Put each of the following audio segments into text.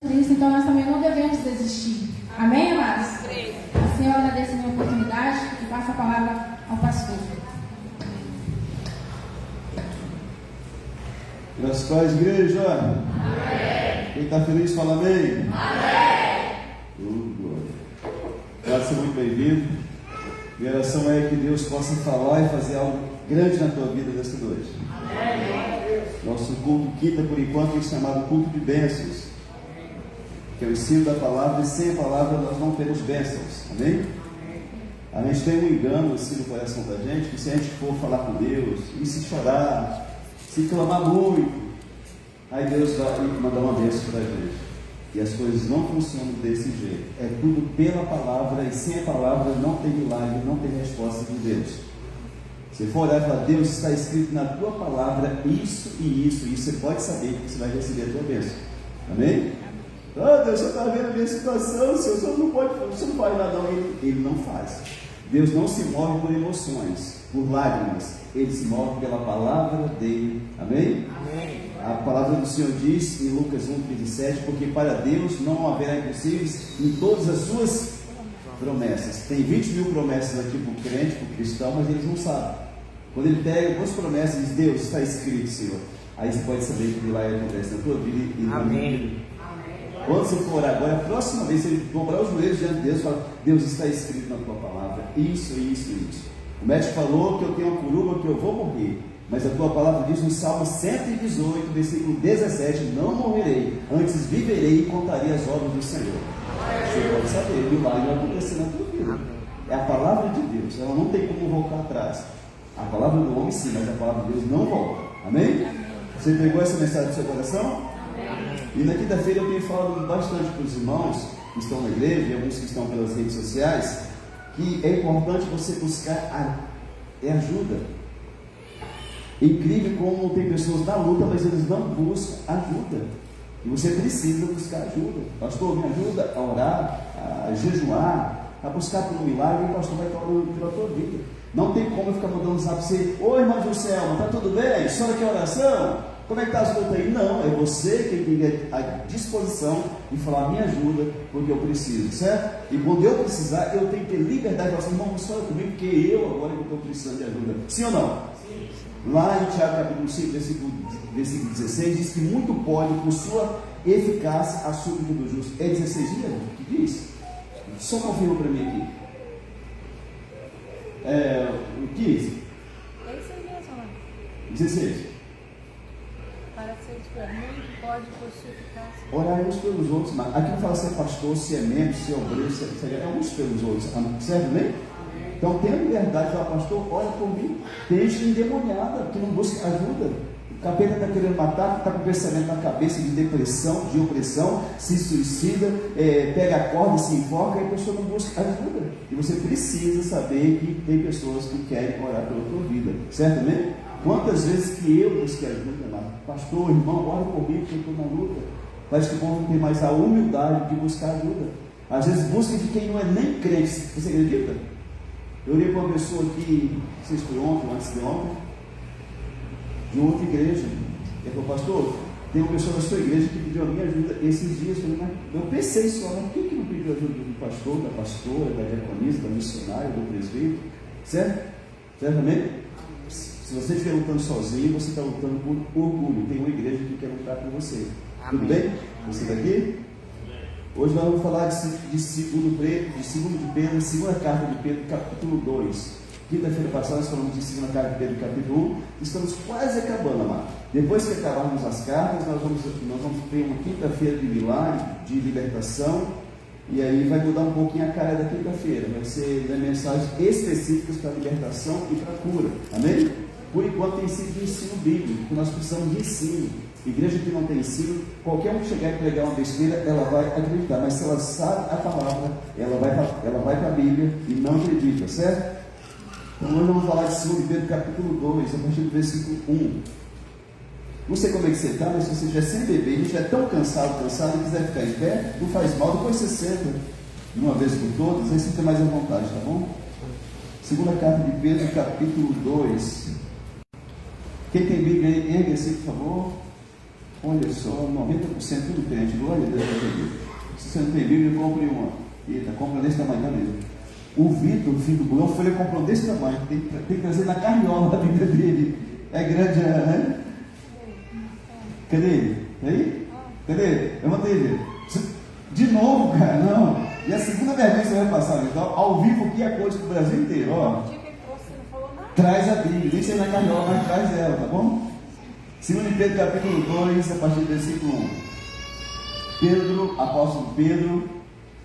Cristo, então nós também não devemos desistir. Amém, amados? Assim eu agradeço a minha oportunidade e passo a palavra ao pastor. Graças a Deus, igreja. Amém. Quem está feliz, fala amém. Amém. Glória. Pode ser muito bem-vindo. Minha oração é que Deus possa falar e fazer algo grande na tua vida nesta noite. Amém. Nosso culto quinta, por enquanto, é chamado culto de bênçãos, que é o ensino da palavra, e sem a palavra nós não temos bênçãos. Amém? A gente tem um engano assim no coração da gente, que se a gente for falar com Deus, e se chorar, se clamar muito, aí Deus vai mandar uma bênção para a gente. E as coisas não funcionam desse jeito. É tudo pela palavra, e sem a palavra não tem milagre, não tem resposta de Deus. Se for olhar e falar, Deus, está escrito na tua palavra isso e isso, e você pode saber que você vai receber a tua bênção. Amém? Ah, Deus, você está vendo a minha situação, você não pode, você não faz nada, não. Ele não faz. Deus não se move por emoções, por lágrimas. Ele se move pela palavra dele. Amém? Amém. A palavra do Senhor diz em Lucas 1,17, porque para Deus não haverá impossíveis em todas as suas promessas. Tem 20.000 promessas aqui para o crente, para o cristão, mas eles não sabem. Quando ele pega duas promessas e diz, Deus, está escrito, Senhor, aí você pode saber que o milagre acontece na tua vida e na minha vida. Quando você for orar agora, a próxima vez você dobrar os joelhos diante de Deus e falar, Deus, está escrito na tua palavra, isso. O médico falou que eu tenho uma curuba, que eu vou morrer, mas a tua palavra diz no Salmo 118, versículo 17, não morrerei, antes viverei e contarei as obras do Senhor. Você pode saber, o milagre vai acontecer na tua vida. É a palavra de Deus, ela não tem como voltar atrás. A palavra do homem sim, mas a palavra de Deus não volta. Amém? Você pegou essa mensagem do seu coração? E na quinta-feira eu tenho falado bastante para os irmãos que estão na igreja e alguns que estão pelas redes sociais, que é importante você buscar ajuda. É incrível como tem pessoas na luta, mas eles não buscam ajuda. E você precisa buscar ajuda. Pastor, me ajuda a orar, a jejuar, a buscar por um milagre, e o pastor vai estar orando pela tua vida. Não tem como eu ficar mandando um zap para você, oi irmã Juscelma, está tudo bem? A senhora quer oração? Como é que está as lutas aí? Não, é você quem tem a disposição de falar, me ajuda, porque eu preciso, certo? E quando eu precisar, eu tenho que ter liberdade de falar assim, irmão, fala comigo, porque eu agora estou precisando de ajuda. Sim ou não? Sim. Lá em Tiago capítulo 5, versículo 16, diz que muito pode, por sua eficácia, a súplica do justo. É 16 dias que diz? Só confirma para mim aqui. O 15? É isso aí mesmo, né? 16. Para ser muito pode por sua eficácia. Orar uns pelos outros, mas aqui não fala se é pastor, se é membro, se é obreiro, se é uns pelos outros, certo, né? Então tenha liberdade de falar, pastor, ora por mim. Tem gente endemoniada que não busca ajuda. O capeta está querendo matar, está com pensamento na cabeça de depressão, de opressão, se suicida, pega a corda, se enfoca e a pessoa não busca ajuda. E você precisa saber que tem pessoas que querem orar pela tua vida, certo, né? Quantas vezes que eu busquei ajuda lá, pastor, irmão, ora por mim, porque eu estou na luta. Parece que o povo não tem mais a humildade de buscar ajuda. Às vezes busca de quem não é nem crente. Você acredita? Eu olhei para uma pessoa aqui, não sei se foi ontem ou antes de ontem, de outra igreja. Ele falou, pastor, tem uma pessoa da sua igreja que pediu a minha ajuda esses dias. Eu pensei só, mas por que não pediu ajuda do pastor, da pastora, da diaconisa, da missionária, do presbítero? Certo? Certamente? Se você estiver lutando sozinho, você está lutando por orgulho. Tem uma igreja que quer lutar por você. Amém. Tudo bem? Você daqui? Hoje nós vamos falar de segundo de Pedro, segunda carta de Pedro, capítulo 2. Quinta-feira passada nós falamos de segunda carta de Pedro, capítulo 1. Estamos quase acabando, amado. Depois que acabarmos as cartas, nós vamos ter uma quinta-feira de milagre, de libertação. E aí vai mudar um pouquinho a cara da quinta-feira. Vai ser mensagens específicas para libertação e para cura. Amém? Por enquanto tem sido de ensino bíblico, porque nós precisamos de ensino. Igreja que não tem ensino, qualquer um que chegar e pregar uma besteira, ela vai acreditar. Mas se ela sabe a palavra, ela vai para a Bíblia e não acredita, certo? Então hoje vamos falar de 2 Pedro capítulo 2, a partir do versículo 1. Não sei como é que você está, mas se você estiver sem beber e estiver tão cansado e quiser ficar em pé, não faz mal, depois você senta de uma vez por todas, aí você fica mais à vontade, tá bom? Segunda carta de Pedro, capítulo 2. Quem tem Bíblia aí, ergue assim, por favor. Olha só, 90% tudo crente, glória a Deus para Deus. Se você não tem Bíblia, compre uma. Eita, compra desse tamanho mesmo. O Vitor, filho do Bulão, foi ele comprou desse tamanho. Tem que trazer na carriola da Bíblia dele. É grande, né? Cadê ele? Tá aí? Cadê ele? Eu mandei ele. De novo, cara, não. E a segunda vergonha que você vai passar, então, ao vivo aqui é coisa do Brasil inteiro, ó. Traz a Bíblia, deixa aí na carriola, mas traz ela, tá bom? 2 Pedro capítulo 2, a partir do versículo 1. Pedro, apóstolo Pedro,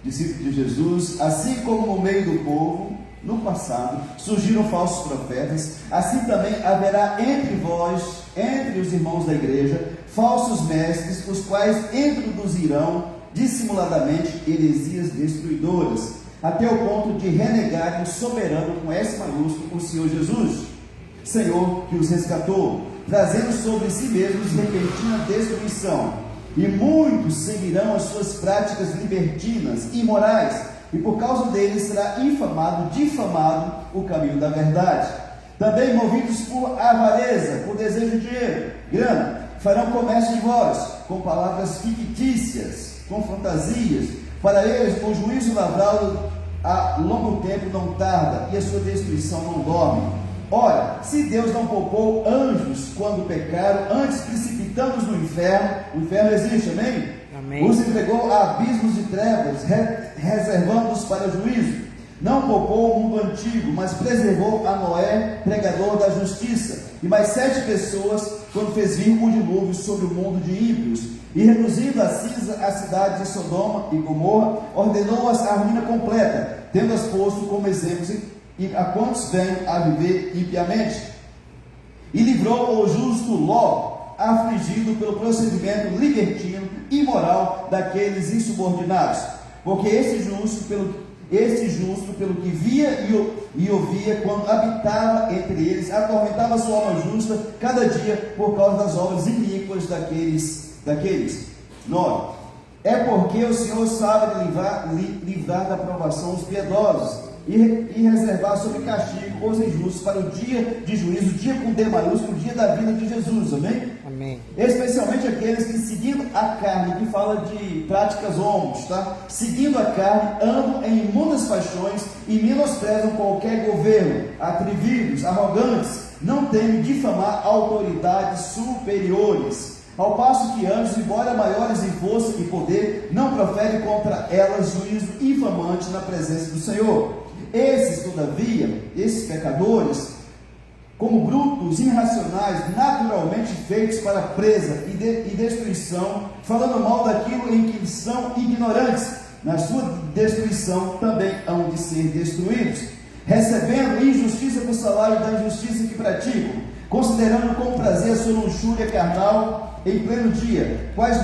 discípulo de Jesus, assim como no meio do povo, no passado, surgiram falsos profetas, assim também haverá entre vós, entre os irmãos da igreja, falsos mestres, os quais introduzirão dissimuladamente heresias destruidoras, até o ponto de renegarem o soberano, com S maiúsculo, o Senhor Jesus, Senhor que os resgatou, trazendo sobre si mesmos repentina destruição. E muitos seguirão as suas práticas libertinas, imorais, e por causa deles será difamado o caminho da verdade. Também movidos por avareza, por desejo de dinheiro, grana, farão comércio de vós, com palavras fictícias, com fantasias. Para eles o juízo lavrário a longo tempo não tarda, e a sua destruição não dorme. Ora, se Deus não poupou anjos quando pecaram, antes precipitando-os no inferno, o inferno existe, amém? Amém. Os entregou a abismos de trevas, reservando-os para o juízo. Não poupou o mundo antigo, mas preservou a Noé, pregador da justiça, e mais 7 pessoas, quando fez vir o dilúvio sobre o mundo de ímpios, e reduzindo a cinza a cidade de Sodoma e Gomorra, ordenou-as à ruína completa, tendo-as posto como exemplos e a quantos vêm a viver impiamente. E livrou o justo Ló, afligido pelo procedimento libertino e imoral daqueles insubordinados, porque esse justo, pelo que via e ouvia, quando habitava entre eles, atormentava sua alma justa cada dia por causa das obras iníquas daqueles. 9. É porque o Senhor sabe livrar da provação os piedosos e reservar sob castigo os injustos para o dia de juízo, o dia com D maiúsculo, o dia da vida de Jesus, amém? Amém. Especialmente aqueles que, seguindo a carne, que fala de práticas homos, tá? Seguindo a carne, andam em imundas paixões e menosprezam qualquer governo, atrevidos, arrogantes, não temem difamar autoridades superiores, ao passo que anjos, embora maiores em força e poder, não proferem contra elas juízo infamante na presença do Senhor. Esses, todavia, esses pecadores, como brutos, irracionais, naturalmente feitos para presa e destruição, falando mal daquilo em que são ignorantes, na sua destruição também hão de ser destruídos, recebendo injustiça por salário da injustiça que praticam, considerando com prazer a sua luxúria carnal em pleno dia, quais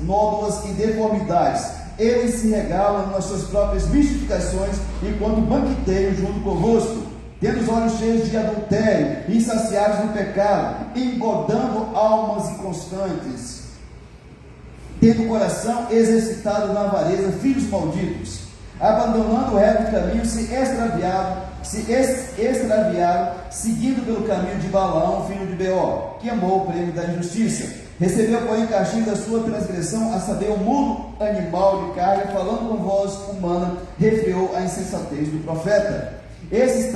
nódoas e deformidades. Eles se regalam nas suas próprias mistificações, enquanto banqueteiam junto convosco, tendo os olhos cheios de adultério, insaciados no pecado, engodando almas inconstantes, tendo o coração exercitado na avareza, filhos malditos, abandonando o reto caminho, se extraviaram, seguindo pelo caminho de Balaão, filho de Beor, que amou o prêmio da injustiça. Recebeu, porém, castigo da sua transgressão, a saber, o mudo animal de carne, falando com voz humana, refreou a insensatez do profeta. Esses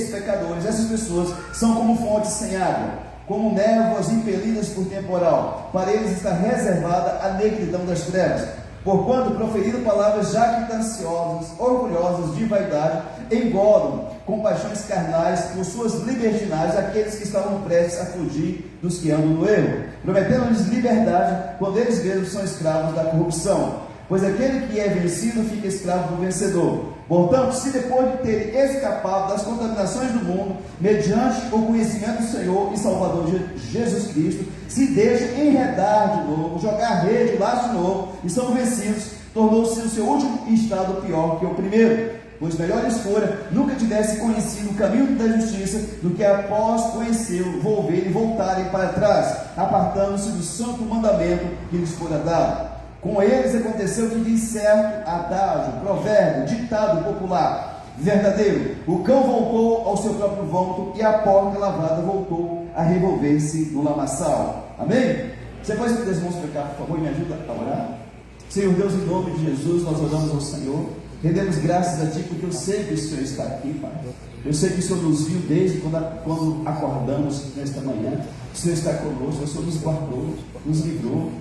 pecadores, essas pessoas, são como fontes sem água, como névoas impelidas por temporal. Para eles está reservada a negridão das trevas. Porquanto, proferindo palavras jactanciosas, orgulhosas de vaidade, engodam com paixões carnais por suas libertinagem aqueles que estavam prestes a fugir dos que andam no erro, prometendo-lhes liberdade, quando eles mesmos são escravos da corrupção. Pois aquele que é vencido fica escravo do vencedor. Portanto, se depois de terem escapado das contaminações do mundo, mediante o conhecimento do Senhor e Salvador Jesus Cristo, se deixam enredar de novo, jogar rede lá de novo, e são vencidos, tornou-se o seu último estado pior que o primeiro. Pois melhores fora nunca tivessem conhecido o caminho da justiça, do que após conhecê-lo, voltarem para trás, apartando-se do santo mandamento que lhes fora dado. Com eles aconteceu que diz certo adágio, provérbio, ditado popular, verdadeiro: o cão voltou ao seu próprio vômito, e a porca lavrada voltou a revolver-se no lamaçal. Amém? Você pode estender as mãos para cá, por favor, e me ajuda a orar? Senhor Deus, em nome de Jesus, nós oramos ao Senhor. Rendemos graças a Ti, porque eu sei que o Senhor está aqui, Pai. Eu sei que o Senhor nos viu desde quando acordamos nesta manhã. O Senhor está conosco, o Senhor nos guardou, nos livrou.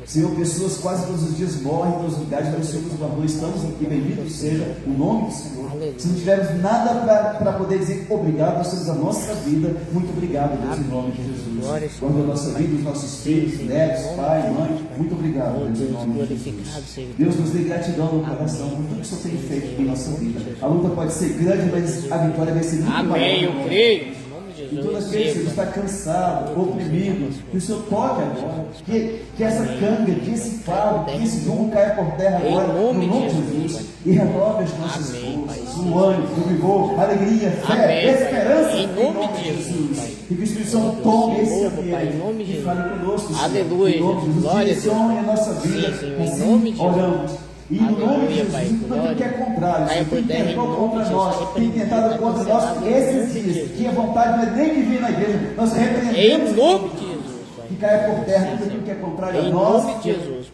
Senhor, pessoas quase todos os dias morrem nos lugares, mas o Senhor nos guardou. Estamos aqui, bendito seja o nome do Senhor. Se não tivermos nada para poder dizer obrigado, nós temos a nossa vida. Muito obrigado, Deus, em nome de Jesus. Guarda a nossa vida, os nossos filhos, netos, pai, mãe. Muito obrigado, Deus, em nome de Jesus. Deus, nos dê gratidão no coração por tudo que o Senhor tem feito em nossa vida. A luta pode ser grande, mas a vitória vai ser muito maior. Amém, eu creio. E todas as vezes que você está cansado, oprimido, que o Senhor toque agora, que essa canga, que esse fardo, que esse jugo caia por terra agora, no nome de Jesus, e renove as nossas forças, o ânimo, o vigor, a alegria, fé, esperança, em nome de Jesus, e que o Espírito Santo tome esse ambiente e fale conosco, Senhor. Aleluia, em nome de Jesus, direcione a nossa vida, assim oramos. E no nome de Jesus, tudo que é contrário, quem tentou contra nós, quem tentado contra nós, esses dias, que a vontade não é nem de vir na igreja, nós repreendemos em nome de Jesus, que caia por terra tudo aquilo que é contrário a nós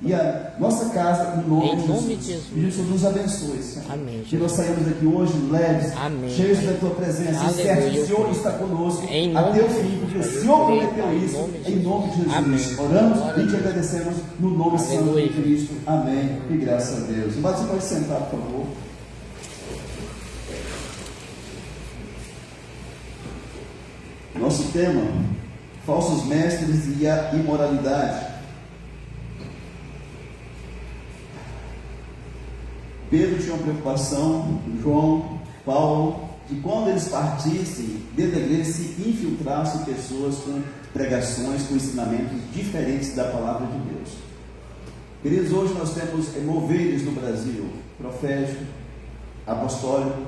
e a nossa casa, em nome de Jesus. E Jesus nos abençoe, Senhor. Amém, que nós saímos daqui hoje leves, cheios da tua presença, e certo que o Senhor está conosco até o fim, porque o Senhor prometeu isso, em nome de Jesus. Amém. Oramos e te agradecemos no nome santo de Cristo. Amém. E graças a Deus. Mas você pode sentar, por favor. Nosso tema: falsos mestres e a imoralidade. Pedro tinha uma preocupação, João, Paulo, que quando eles partissem dentro da igreja se infiltrassem pessoas com pregações, com ensinamentos diferentes da palavra de Deus. Queridos, hoje nós temos moveres no Brasil, profético, apostólico,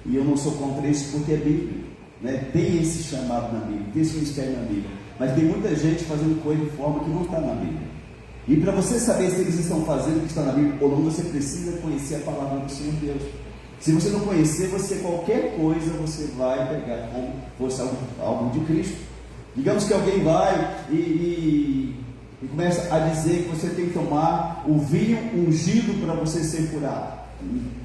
e eu não sou contra isso porque é bíblico, né? Tem esse chamado na Bíblia, tem esse ministério na Bíblia, mas tem muita gente fazendo coisa de forma que não está na Bíblia. E para você saber se eles estão fazendo o que está na Bíblia ou não, você precisa conhecer a palavra do Senhor Deus. Se você não conhecer, qualquer coisa você vai pegar como fosse algo de Cristo. Digamos que alguém vai e começa a dizer que você tem que tomar o vinho ungido para você ser curado,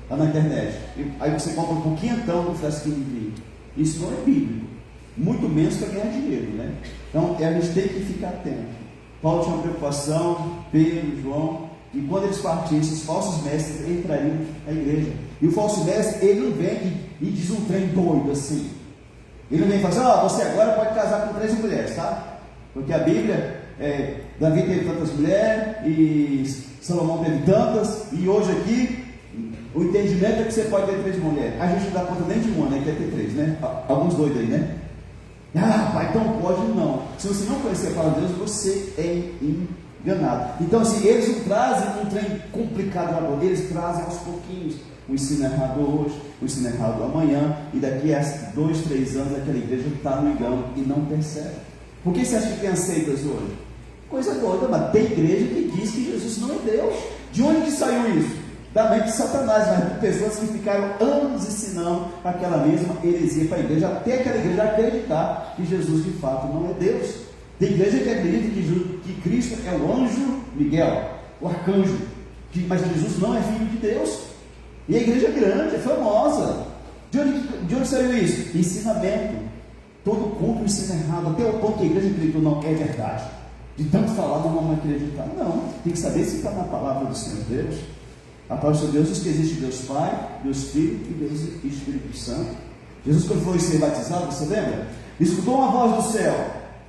lá na internet. Aí você compra um quinhentão de frasquinho de vinho. Isso não é bíblico, muito menos para ganhar dinheiro, né? Então a gente tem que ficar atento. Paulo tinha uma preocupação, Pedro, João, e quando eles partissem, os falsos mestres entrariam na igreja. E o falso mestre, ele não vem e diz um trem doido assim. Ele não vem e fala assim: você agora pode casar com 3 mulheres, tá? Porque a Bíblia, Davi teve tantas mulheres, e Salomão teve tantas, e hoje aqui, o entendimento é que você pode ter 3 mulheres. A gente não dá conta nem de uma, né? Quer ter 3, né? Alguns doidos aí, né? Pai, então pode não. Se você não conhecer a palavra de Deus, você é enganado. Então, assim, eles não trazem um trem complicado agora, eles trazem aos pouquinhos. O ensino errado hoje, o ensino errado amanhã, e daqui a 2, 3 anos aquela igreja está no engano e não percebe. Por que você acha que tem as seitas hoje? Coisa doida, mas tem igreja que diz que Jesus não é Deus. De onde que saiu isso? Da mente de Satanás, mas de pessoas que ficaram anos ensinando aquela mesma heresia para a igreja, até aquela igreja acreditar que Jesus de fato não é Deus. Tem igreja que acredita que Cristo é o anjo Miguel, o arcanjo, mas Jesus não é filho de Deus. E a igreja é grande, é famosa. De onde saiu isso? Ensinamento. Todo culto ensina errado, até o ponto que a igreja acreditou, não, é verdade. De tanto falar, não vamos acreditar. Não, tem que saber se está na palavra do Senhor Deus. A palavra de Deus diz que existe Deus Pai, Deus Filho e Deus Espírito Santo. Jesus, quando foi ser batizado, você lembra? Escutou uma voz do céu.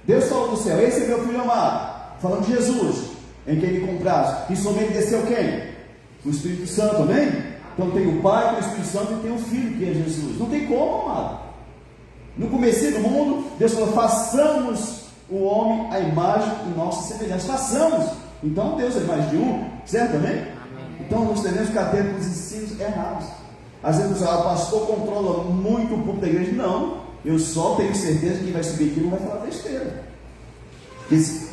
Deus falou do céu: esse é meu filho amado. Falando de Jesus, em quem me compraste. E somente desceu quem? O Espírito Santo, amém? Então tem o Pai, tem o Espírito Santo e tem o Filho, que é Jesus. Não tem como, amado. No começo do mundo, Deus falou: façamos o homem à imagem e nossa semelhança. Façamos. Então Deus é mais de um, certo, amém? Então nós devemos ficar atento com os ensinos errados. Às vezes o pastor controla muito o público da igreja. Não, eu só tenho certeza que quem vai subir aqui não vai falar besteira.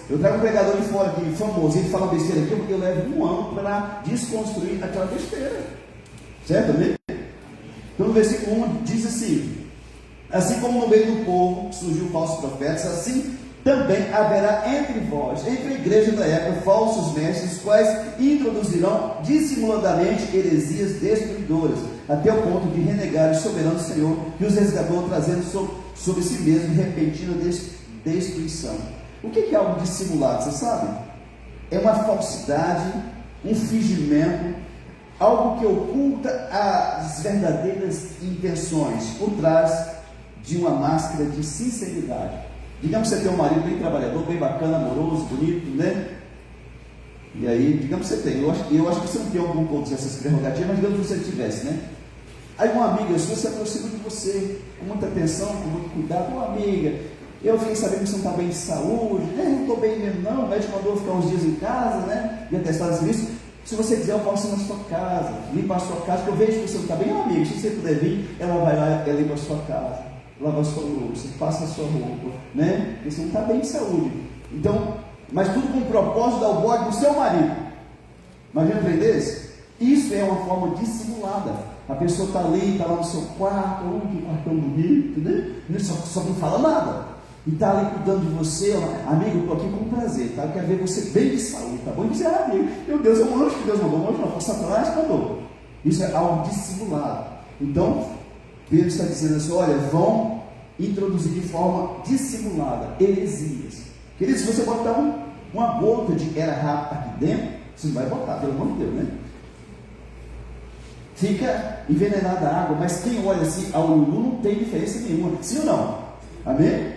Eu trago um pregador de fora aqui, famoso, ele fala besteira aqui, porque eu levo 1 ano para desconstruir aquela besteira. Certo, amém? Então no versículo 1 diz assim: assim como no meio do povo surgiu falsos profetas, assim também haverá entre vós, entre a igreja da época, falsos mestres, os quais introduzirão dissimuladamente heresias destruidoras, até o ponto de renegar o soberano Senhor que os resgatou, trazendo sobre si mesmo repentina destruição. O que é algo dissimulado, você sabe? É uma falsidade, um fingimento, algo que oculta as verdadeiras intenções por trás de uma máscara de sinceridade. Digamos que você tem um marido bem trabalhador, bem bacana, amoroso, bonito, né? E aí, digamos que você tem, eu acho que você não tem algum ponto dessas prerrogativas, mas digamos que você tivesse, né? Aí uma amiga sua se aproxima de você, com muita atenção, com muito cuidado. Uma amiga, eu fiquei sabendo que você não está bem de saúde, né? Não estou bem mesmo não, o médico mandou ficar uns dias em casa, né? E atestar as serviços. Se você quiser, eu posso ir na sua casa, limpar a sua casa, porque eu vejo que você não está bem. Amigo, se você puder vir, ela vai lá, ela limpa a sua casa, lava a sua louça, passa a sua roupa, né? Porque você não está bem de saúde. Então, mas tudo com o propósito de dar o bode do seu marido. Imagina um trem desse? Isso é uma forma dissimulada. A pessoa está ali, está lá no seu quarto, que quartão bonito, né? Só não fala nada. E está ali cuidando de você, amigo, eu estou aqui com prazer, tá? Eu quero ver você bem de saúde, tá bom? E você, amigo, meu Deus, é um anjo que Deus mandou, um anjo não, foi Satanás mandou. Isso é algo dissimulado. Então, Pedro está dizendo assim, olha, vão introduzir de forma dissimulada heresias. Queridos, se você botar uma gota de era rápido aqui dentro, você não vai botar, pelo amor de Deus, né? Fica envenenada a água, mas quem olha assim ao olho nu não tem diferença nenhuma, sim ou não? Amém?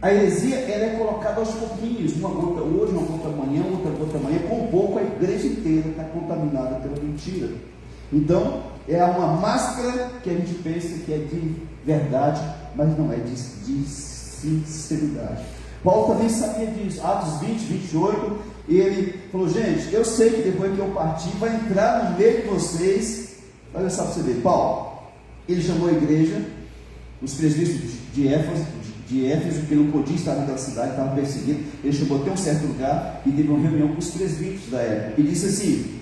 A heresia, ela é colocada aos pouquinhos, uma gota hoje, uma gota amanhã, outra gota amanhã, com pouco a igreja inteira está contaminada pela mentira. Então, é uma máscara que a gente pensa que é de verdade, mas não é de sinceridade. Paulo também sabia disso. Atos 20, 28, ele falou, gente, eu sei que depois que eu partir, vai entrar no meio de vocês. Olha só para você ver, Paulo, ele chamou a igreja, os presbíteros de Éfeso, que não podia estar naquela cidade, estava perseguido, ele chamou até um certo lugar e teve uma reunião com os presbíteros da época, e disse assim,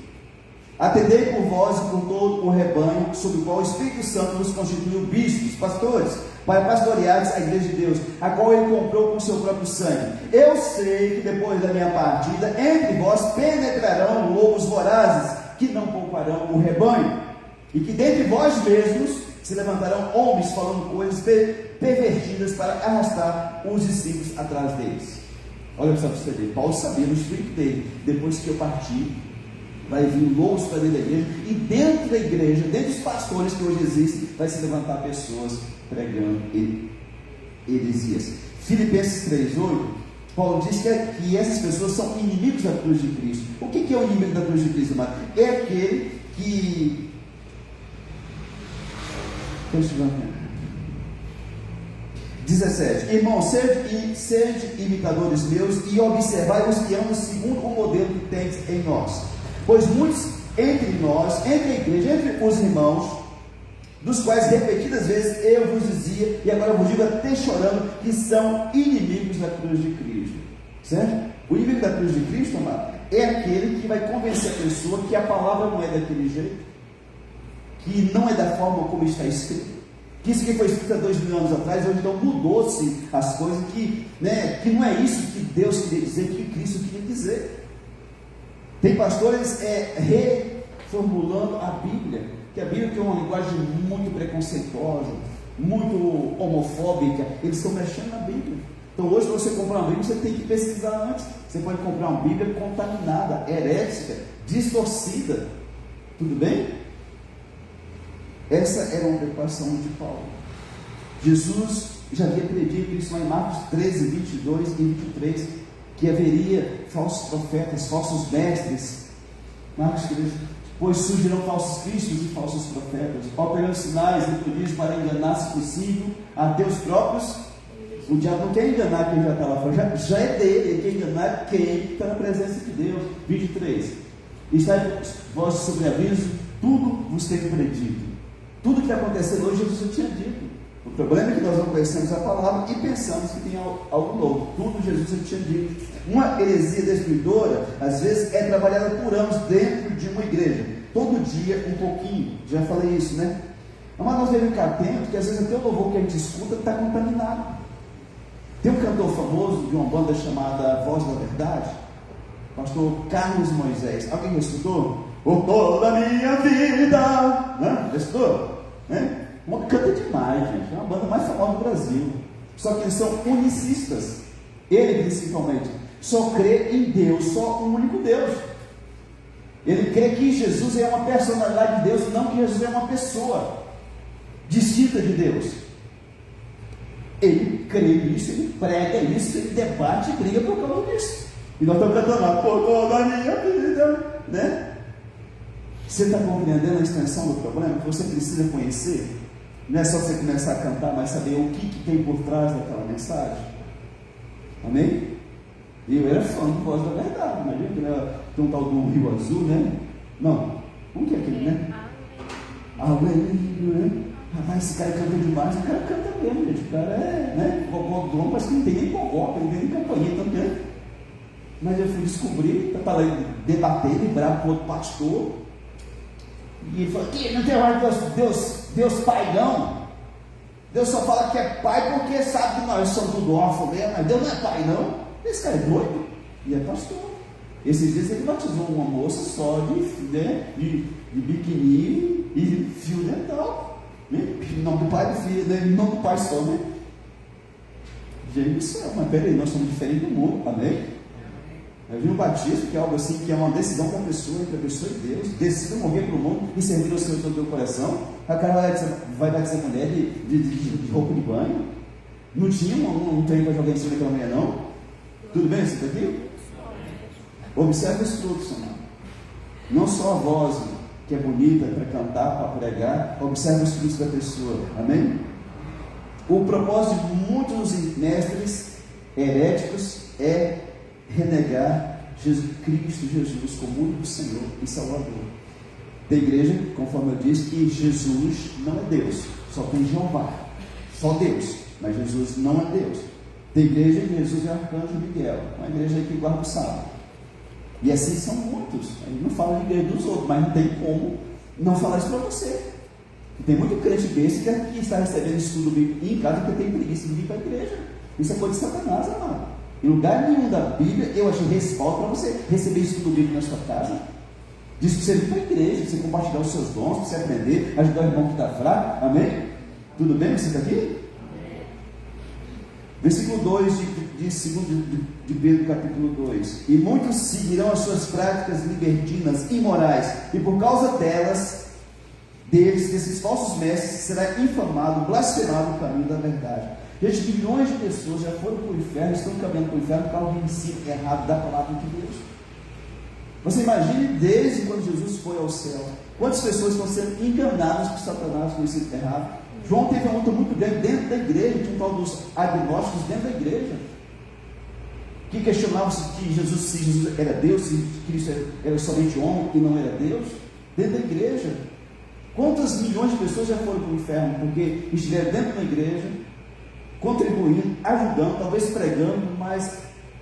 atendei por vós e por todo o rebanho, sobre o qual o Espírito Santo nos constituiu bispos, pastores, para pastoreares a igreja de Deus, a qual ele comprou com seu próprio sangue. Eu sei que depois da minha partida, entre vós penetrarão lobos vorazes, que não pouparão o rebanho, e que dentre vós mesmos se levantarão homens falando coisas pervertidas para arrastar os discípulos atrás deles. Olha só para você ver, Paulo sabia no espírito dele, depois que eu partir, vai vir lobos para dentro da igreja, e dentro da igreja, dentro dos pastores que hoje existem, vai se levantar pessoas pregando heresias. Filipenses 3:8, Paulo diz que essas pessoas são inimigos da cruz de Cristo. O que é o inimigo da cruz de Cristo, amado? É aquele que... Deixa eu ver. 17. Irmãos, sede imitadores meus e observai os que andam segundo o modelo que tens em nós. Pois muitos entre nós, entre a igreja, entre os irmãos, dos quais repetidas vezes eu vos dizia, e agora vos digo até chorando, que são inimigos da cruz de Cristo. Certo? O inimigo da cruz de Cristo, amado, é aquele que vai convencer a pessoa que a palavra não é daquele jeito, que não é da forma como está escrito, que isso que foi escrito há 2000 anos atrás, hoje então mudou-se as coisas, que não é isso que Deus queria dizer, que Cristo queria dizer. Tem pastores reformulando a Bíblia, que a Bíblia tem uma linguagem muito preconceituosa, muito homofóbica, eles estão mexendo na Bíblia. Então hoje, para você comprar uma Bíblia, você tem que pesquisar antes. Você pode comprar uma Bíblia contaminada, herética, distorcida. Tudo bem? Essa era uma preocupação de Paulo. Jesus já havia predito isso lá em Marcos 13, 22 e 23, que haveria falsos profetas, falsos mestres. Marcos 13, pois surgirão falsos cristos e falsos profetas, operando sinais e prodígios para enganar, se possível, até os próprios. O diabo não quer enganar quem já está lá fora, já é dele, ele quer enganar quem está na presença de Deus. 23, está vós sobre aviso, tudo vos tem predito. Tudo que está acontecendo hoje, Jesus já tinha dito. O problema é que nós não conhecemos a palavra e pensamos que tem algo novo. Tudo Jesus já tinha dito. Uma heresia destruidora, às vezes, é trabalhada por anos dentro de uma igreja. Todo dia, um pouquinho. Já falei isso, né? Mas nós devemos ficar atentos, que às vezes até o louvor que a gente escuta está contaminado. Tem um cantor famoso de uma banda chamada Voz da Verdade, pastor Carlos Moisés. Alguém já escutou? Por toda a minha vida. Já escutou? Canta demais, gente. É uma banda mais famosa do Brasil. Só que eles são unicistas. Ele principalmente só crê em Deus, só um único Deus. Ele crê que Jesus é uma personalidade de Deus, não que Jesus é uma pessoa distinta de Deus. Ele crê nisso, ele prega isso, ele debate e briga por causa disso. E nós estamos cantando lá, por toda a minha vida, né? Você está compreendendo a extensão do problema? Que você precisa conhecer. Não é só você começar a cantar, mas saber o que tem por trás daquela mensagem. Amém? E eu era fã do Voz da Verdade. Imagina que tem um tal do Rio Azul, né? Não. Como que é aquele, né? Aleluia, né? Rapaz, esse cara canta demais. O cara canta mesmo, gente. O cara é, né? Gogó do homem, parece que não tem nem gogó, não tem nem campanha também. Mas eu fui descobrir, para lá debater, bravo com outro pastor. E ele falou: que não tem mais Deus Pai, não. Deus só fala que é Pai porque sabe que nós somos tudo órfãos mesmo, mas Deus não é Pai, não. Esse cara é doido e é pastor. Esses dias ele batizou uma moça só de biquíni e fio dental, né? Em nome do Pai e do Filho, né? Em nome do Pai só, né? Gente do céu, mas peraí, nós somos diferentes do mundo, amém? Eu vi um batismo, que é algo assim, que é uma decisão da pessoa, entre a pessoa e Deus. Decida morrer para o mundo e servir ao Senhor de todo o teu coração. A cara vai batizar mulher de roupa de banho. Não tinha um trem para jogar em cima daquela mulher, não? Tudo bem isso aqui? Observe os frutos, amado. Não só a voz, que é bonita para cantar, para pregar. Observe os frutos da pessoa, amém? O propósito de muitos mestres heréticos é renegar Cristo Jesus como único Senhor e Salvador da igreja, conforme eu disse, que Jesus não é Deus, só tem Jeová, só Deus, mas Jesus não é Deus. Da igreja, Jesus é Arcanjo Miguel, uma igreja que guarda o sábado. E assim são muitos. A gente não fala de igreja dos outros, mas não tem como não falar isso para você. E tem muito crente besta que está recebendo estudo bíblico em casa porque tem preguiça de vir para a igreja. Isso é coisa de Satanás, amado. Em lugar nenhum da Bíblia eu achei respaldo para você receber estudo bíblico na sua casa. Diz que você vir para a igreja, você compartilhar os seus dons, para você aprender, ajudar o irmão que está fraco. Amém? Tudo bem você está aqui? Amém. Versículo 2 de Pedro, capítulo 2. E muitos seguirão as suas práticas libertinas, imorais, e por causa desses falsos mestres, será infamado, blasfemado o caminho da verdade. Gente, milhões de pessoas já foram para o inferno, estão caminhando para o inferno por causa do ensino errado da palavra de Deus. Você imagine desde quando Jesus foi ao céu, quantas pessoas estão sendo enganadas por Satanás com o ensino errado. João teve uma luta muito grande dentro da igreja, tinha um tal dos agnósticos dentro da igreja, que questionavam se Jesus era Deus, se Cristo era somente homem e não era Deus, dentro da igreja. Quantas milhões de pessoas já foram para o inferno porque estiveram dentro da igreja, contribuindo, ajudando, talvez pregando, mas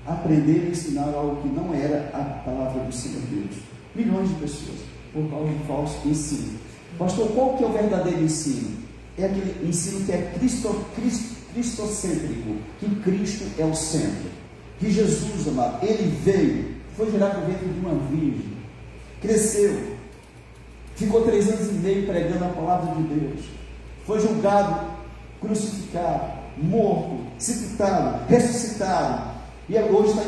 aprender e ensinar algo que não era a palavra do Senhor Deus. Milhões de pessoas, por causa de falso ensino. Pastor, qual que é o verdadeiro ensino? É aquele ensino que é cristocêntrico, que Cristo é o centro. Que Jesus, amado, ele veio, foi gerado dentro de uma virgem, cresceu, ficou 3 anos e meio pregando a palavra de Deus, foi julgado, crucificado, morto, sepultado, ressuscitado, e hoje está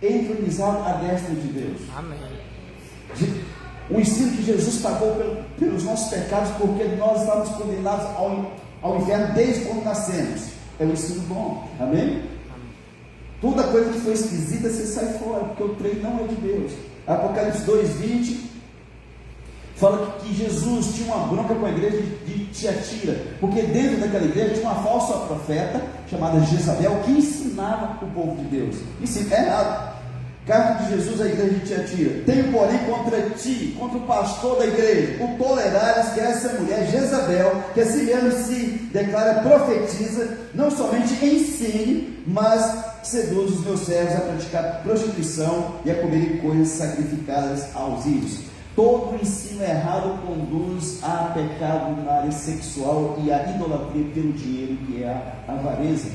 entronizado à destra de Deus. Amém. O ensino que Jesus pagou pelos nossos pecados, porque nós estávamos condenados ao inferno desde quando nascemos. É o ensino bom. Amém? Amém. Toda coisa que for esquisita, você sai fora, porque o trem não é de Deus. Apocalipse 2:20 fala que Jesus tinha uma bronca com a igreja de Tiatira, porque dentro daquela igreja tinha uma falsa profeta chamada Jezabel, que ensinava o povo de Deus. Isso é errado. Carta de Jesus à igreja de Tiatira: tenho porém contra ti, contra o pastor da igreja, o tolerares que essa mulher Jezabel, que assim mesmo se declara profetiza, não somente ensine, mas seduz os meus servos a praticar prostituição e a comerem coisas sacrificadas aos ídolos. Todo ensino errado conduz a pecado na área sexual e a idolatria pelo dinheiro, que é a avareza.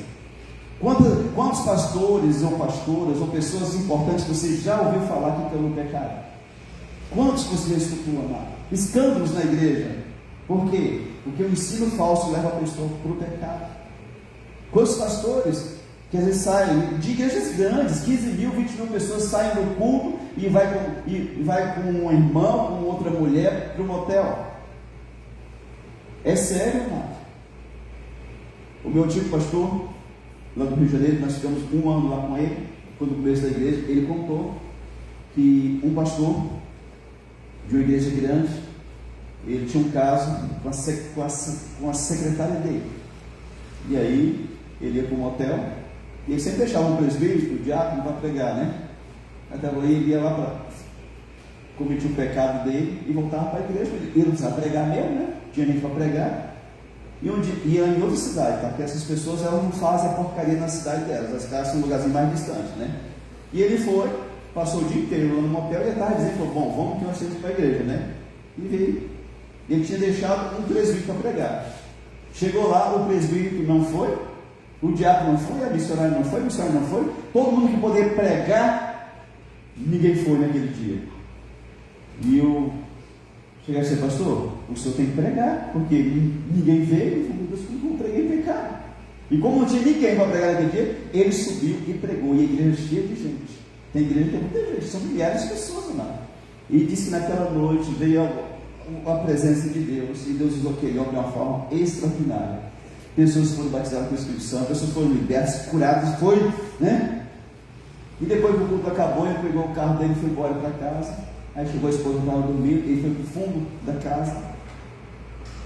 Quantos pastores ou pastoras ou pessoas importantes você já ouviu falar que estão no pecado? Quantos você já escutou, amado? Escândalos na igreja. Por quê? Porque o ensino falso leva a pessoa para o pecado. Quantos pastores que às vezes saem de igrejas grandes, 15 mil, 20 mil pessoas saem do culto e vai com um irmão, com outra mulher para o motel? É sério, amado. O meu antigo pastor, lá do Rio de Janeiro, nós ficamos um ano lá com ele, quando no começo da igreja, ele contou que um pastor de uma igreja grande, ele tinha um caso com a secretária dele. E aí, ele ia para o motel, e ele sempre deixava um presbítero, o diácono, para pregar, né? Até aí ele ia lá para cometer o pecado dele e voltava para a igreja. Ele não precisava pregar mesmo, né? Tinha gente para pregar. E ia em outra cidade, tá? Porque essas pessoas, elas não fazem a porcaria na cidade delas, as casas são um lugarzinho mais distante, né? E ele foi, passou o dia inteiro lá no motel e à tarde dizendo, falou, bom, vamos que nós temos para a igreja, né? E veio. Ele tinha deixado um presbítero para pregar. Chegou lá, o presbítero não foi, o diácono não foi, a missionária não foi, o missionário não foi, todo mundo que poderia pregar, ninguém foi naquele dia. E eu cheguei a ser pastor, o senhor tem que pregar, porque ninguém veio, e falou, Deus, eu preguei pecado. E como não tinha ninguém para pregar naquele dia, ele subiu e pregou, e a igreja cheia de gente. Tem igreja que tem muita gente, são milhares de pessoas, amado. E disse que naquela noite veio a presença de Deus, e Deus usou aquele homem de uma forma extraordinária. Pessoas foram batizadas com o Espírito Santo, pessoas foram libertas, curadas, foi, né? E depois que o culto acabou, ele pegou o carro dele e foi embora para casa. Aí chegou a esposa que estava dormindo, ele foi para o fundo da casa,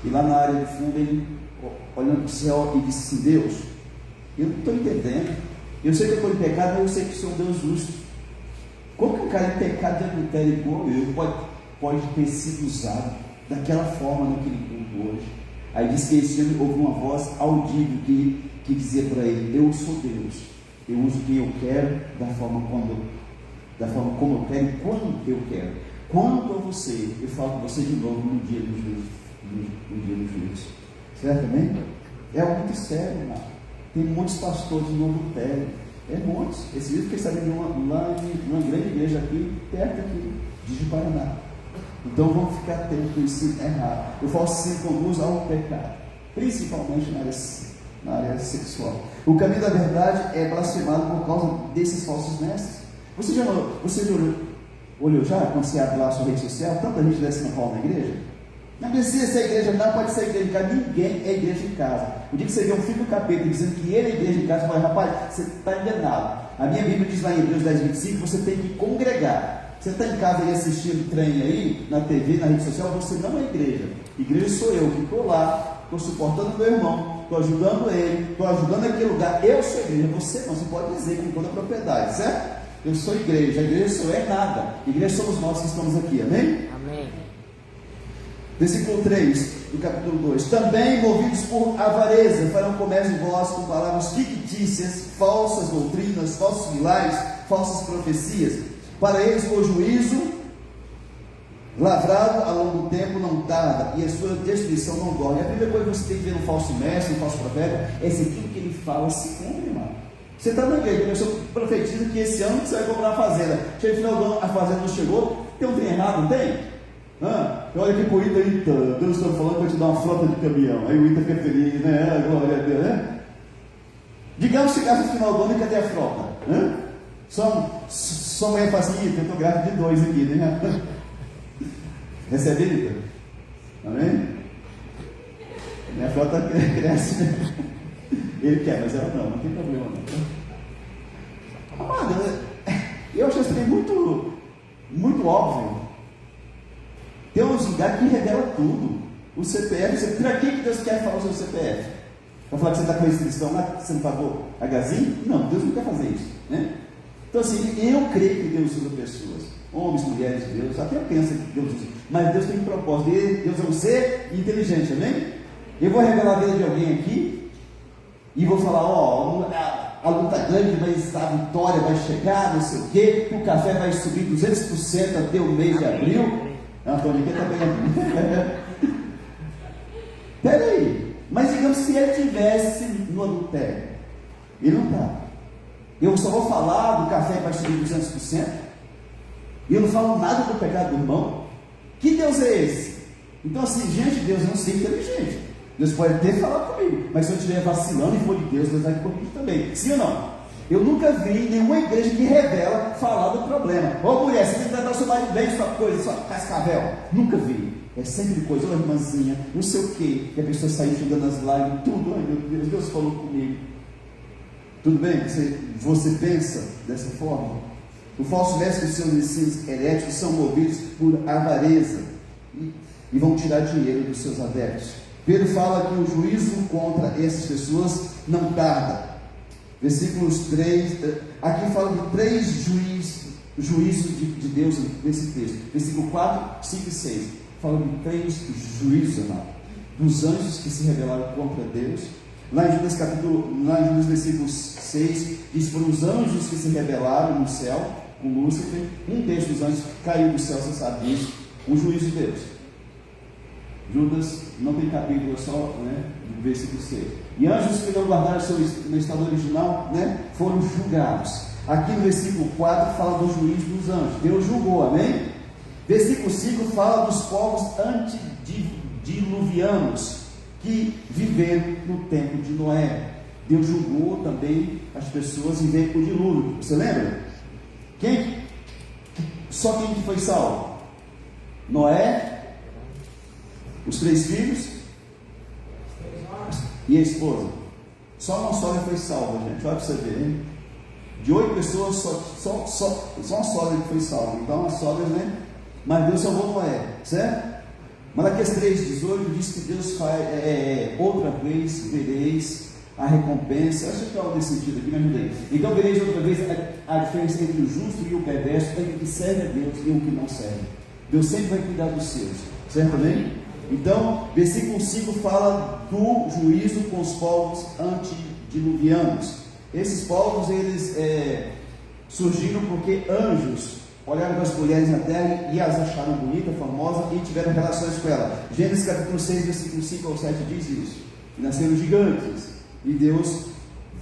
e lá na área do fundo, ele olhando para o céu e disse assim, Deus, eu não estou entendendo, eu sei que eu estou em pecado, mas eu sei que sou um Deus justo. Como que um cara em pecado de adultério igual eu pode ter sido usado daquela forma naquele culto hoje? Aí disse que esse homem ouviu uma voz audível que dizia para ele, eu sou Deus, eu uso quem eu quero, da forma como eu quero e quando eu quero. Quanto a você, eu falo com você de novo no dia do juízo. Certo também? É algo muito sério, irmão. Tem muitos pastores no adultério. É muitos. Esse vídeo fiquei sabendo lá em uma grande igreja aqui, perto aqui, de Paraná. Então vamos ficar atentos com isso errado. O falso ensino conduz ao pecado, principalmente na área sexual. O caminho da verdade é blasfemado por causa desses falsos mestres. Você já olhou já, quando você abre lá a sua rede social, tanta gente desce na pau na igreja? Não precisa ser igreja, não pode ser igreja em casa, ninguém é igreja em casa. O dia que você vê um filho do capeta dizendo que ele é igreja em casa, você fala, rapaz, você está enganado. A minha Bíblia diz lá em Hebreus 10, 25, você tem que congregar. Você está em casa aí assistindo trem aí, na TV, na rede social, você não é igreja. Igreja sou eu, que estou lá, estou suportando meu irmão, estou ajudando ele, estou ajudando aquele lugar, eu sou igreja, você não, você pode dizer com toda a propriedade, certo? Eu sou igreja, a igreja sou é nada, a igreja somos nós que estamos aqui, amém? Amém. Versículo 3 do capítulo 2: também movidos por avareza farão comércio de vós com palavras fictícias, falsas doutrinas, falsos milagres, falsas profecias. Para eles o juízo lavrado ao longo do tempo não tarda, e a sua destruição não dorme. A primeira coisa que você tem que ver no falso mestre, no falso profeta, é se tudo que ele fala se cumpre, irmão. Você está na igreja, a pessoa profetiza que esse ano você vai comprar uma fazenda. Chega no final do ano, a fazenda não chegou, tem um trem errado, não tem? Olha aqui para o Ita, Deus está falando para te dar uma frota de caminhão. Aí o Ita fica feliz, né? Glória a Deus, né? Digamos que chegasse no final do ano e cadê a frota? Sua mulher fala assim, Ita, eu estou grávida de 2 aqui, né? Recebe, Ita? Amém? Minha frota cresce, né? Ele quer, mas ela não tem problema não. Amado, eu acho isso também muito, muito óbvio. Tem uns lugares que revela tudo. O CPF, para que Deus quer falar o seu CPF? Para falar que você está com restrição lá, que você não pagou a gazinha? Não, Deus não quer fazer isso, né? Então assim, eu creio que Deus usa pessoas, homens, mulheres, Deus, até criança que Deus usa, mas Deus tem um propósito, Deus é um ser inteligente, amém? Eu vou revelar a vida de alguém aqui, e vou falar, a luta é grande, mas a vitória vai chegar, não sei o quê, o café vai subir 200% até o mês de abril. Antônio, quem está pegando? Peraí, mas digamos se ele estivesse no adultério, Ele não está. Eu só vou falar do café para subir 200%, e eu não falo nada do pecado do irmão. Que Deus é esse? Então assim, gente, Deus não é inteligente. Deus pode até falar comigo, mas se eu estiver vacilando e for de Deus, Deus vai corrigir também. Sim ou não? Eu nunca vi nenhuma igreja que revela falar do problema. Ô mulher, você tem que tratar o seu marido bem, sua coisa, sua cascavel. Nunca vi. É sempre coisa, ô irmãzinha, não sei o que, que a pessoa saiu chegando nas lives, tudo, ai meu Deus, Deus falou comigo. Tudo bem? Você pensa dessa forma? O falso mestre e os seus ensinos heréticos são movidos por avareza e vão tirar dinheiro dos seus adeptos. Pedro fala que o juízo contra essas pessoas não tarda. Versículos 3, aqui fala de 3 juízos de Deus nesse texto. Versículo 4, 5 e 6. Fala de 3 juízos, amado, dos anjos que se rebelaram contra Deus. Lá em Judas versículo 6, diz: foram os anjos que se rebelaram no céu com Lúcifer. Um dos anjos caiu do céu, você sabe disso. O juízo de Deus. Judas não tem capítulo, é só, né, no versículo 6. E anjos que não guardaram no estado original, né, foram julgados. Aqui no versículo 4 fala do juízo dos anjos. Deus julgou, amém? Versículo 5 fala dos povos antediluvianos que viveram no tempo de Noé. Deus julgou também as pessoas e veio o dilúvio. Você lembra? Só quem que foi salvo? Noé, os 3 filhos e a esposa. Só uma sogra foi salva, gente. Olha para você ver, hein? De 8 pessoas, só uma sogra que foi salva. Então, uma sogra, né? Mas Deus salvou Noé, certo? Malaquias 3,18 diz que Deus faz, outra vez vereis a recompensa. Acho que é algo nesse sentido aqui, me ajudei. Então vereis outra vez a diferença entre o justo e o perverso, entre o que serve a Deus e o que não serve. Deus sempre vai cuidar dos seus, certo também? Então, versículo 5 fala do juízo com os povos antediluvianos. Esses povos, eles surgiram porque anjos olharam para as mulheres na terra e as acharam bonitas, famosas e tiveram relações com ela. Gênesis capítulo 6, versículo 5 ao 7 diz isso. E nasceram gigantes. E Deus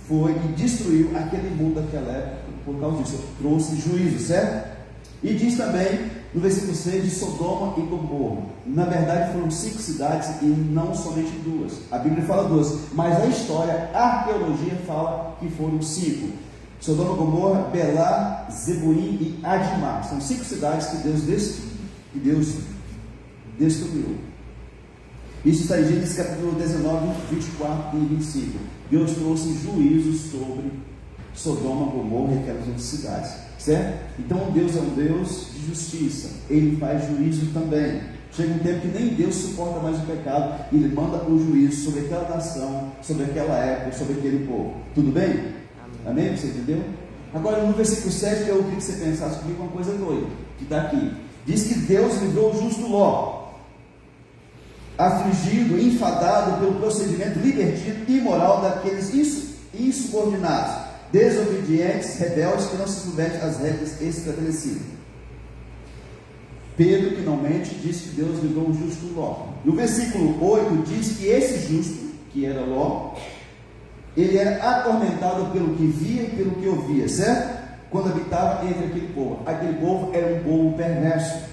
foi e destruiu aquele mundo daquela época por causa disso. Trouxe juízo, certo? E diz também no versículo 6 de Sodoma e Gomorra. Na verdade foram 5 cidades e não somente 2. A Bíblia fala 2, mas a história, a arqueologia fala que foram 5. Sodoma, Gomorra, Belá, Zeboim e Adimá. São 5 cidades que Deus destruiu. Isso está em Gênesis capítulo 19, 24 e 25. Deus trouxe juízo sobre Sodoma, Gomorra e aquelas outras cidades, certo? Então Deus é um Deus de justiça. Ele faz juízo também. Chega um tempo que nem Deus suporta mais o pecado e Ele manda o juízo sobre aquela nação, sobre aquela época, sobre aquele povo. Tudo bem? Amém? Você entendeu? Agora no versículo 7 eu queria que você pensasse comigo uma coisa doida, que está aqui. Diz que Deus livrou o justo Ló, afligido, enfadado pelo procedimento libertino e imoral daqueles insubordinados, desobedientes, rebeldes, que não se submetem às regras estabelecidas. Pedro, que não mente, diz que Deus livrou o justo Ló. No versículo 8 diz que esse justo, que era Ló, ele era atormentado pelo que via e pelo que ouvia, certo? Quando habitava entre aquele povo. Aquele povo era um povo perverso.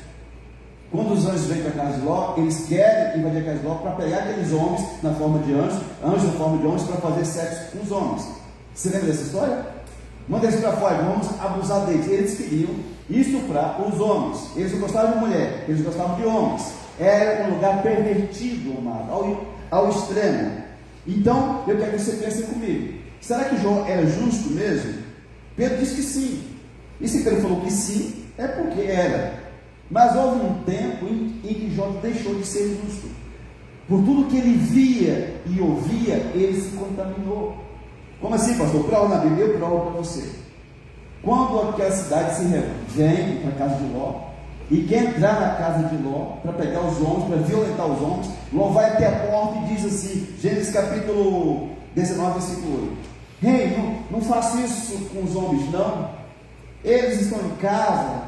Quando os anjos vêm para a casa de Ló, eles querem invadir a casa de Ló para pegar aqueles homens na forma de anjos na forma de homens, para fazer sexo com os homens. Você lembra dessa história? Manda eles para fora, vamos abusar deles. Eles queriam estuprar os homens. Eles não gostavam de mulher, eles gostavam de homens. Era um lugar pervertido, amado, ao extremo. Então, eu quero que você pense comigo. Será que Jó era justo mesmo? Pedro disse que sim. E se Pedro falou que sim, é porque era. Mas houve um tempo em que Jó deixou de ser justo. Por tudo que ele via e ouvia, ele se contaminou. Como assim, pastor? Prova na Bíblia, eu provo para você. Quando aquela cidade vem para a casa de Ló, e quer entrar na casa de Ló, para pegar os homens, para violentar os homens, Ló vai até a porta e diz assim, Gênesis capítulo 19, versículo 8. Rei, não faça isso com os homens, não. Eles estão em casa,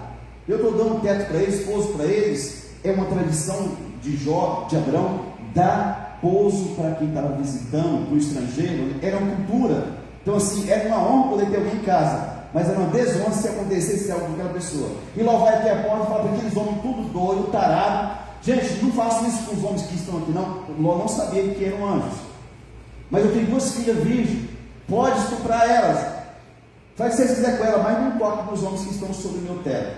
eu estou dando teto para eles, pouso para eles. É uma tradição de Jó, de Abraão, dar pouso para quem estava visitando, para o estrangeiro. Era uma cultura Então assim, era uma honra poder ter alguém em casa, mas era uma desonra se acontecesse algo com aquela pessoa. E Ló vai até a porta e fala para aqueles homens tudo doido, tarado: gente, não façam isso com os homens que estão aqui não. Ló não sabia que eram anjos. Mas eu tenho 2 filhas virgens, pode estuprar elas, faz o que você quiser com elas, mas não toque nos homens que estão sobre o meu teto.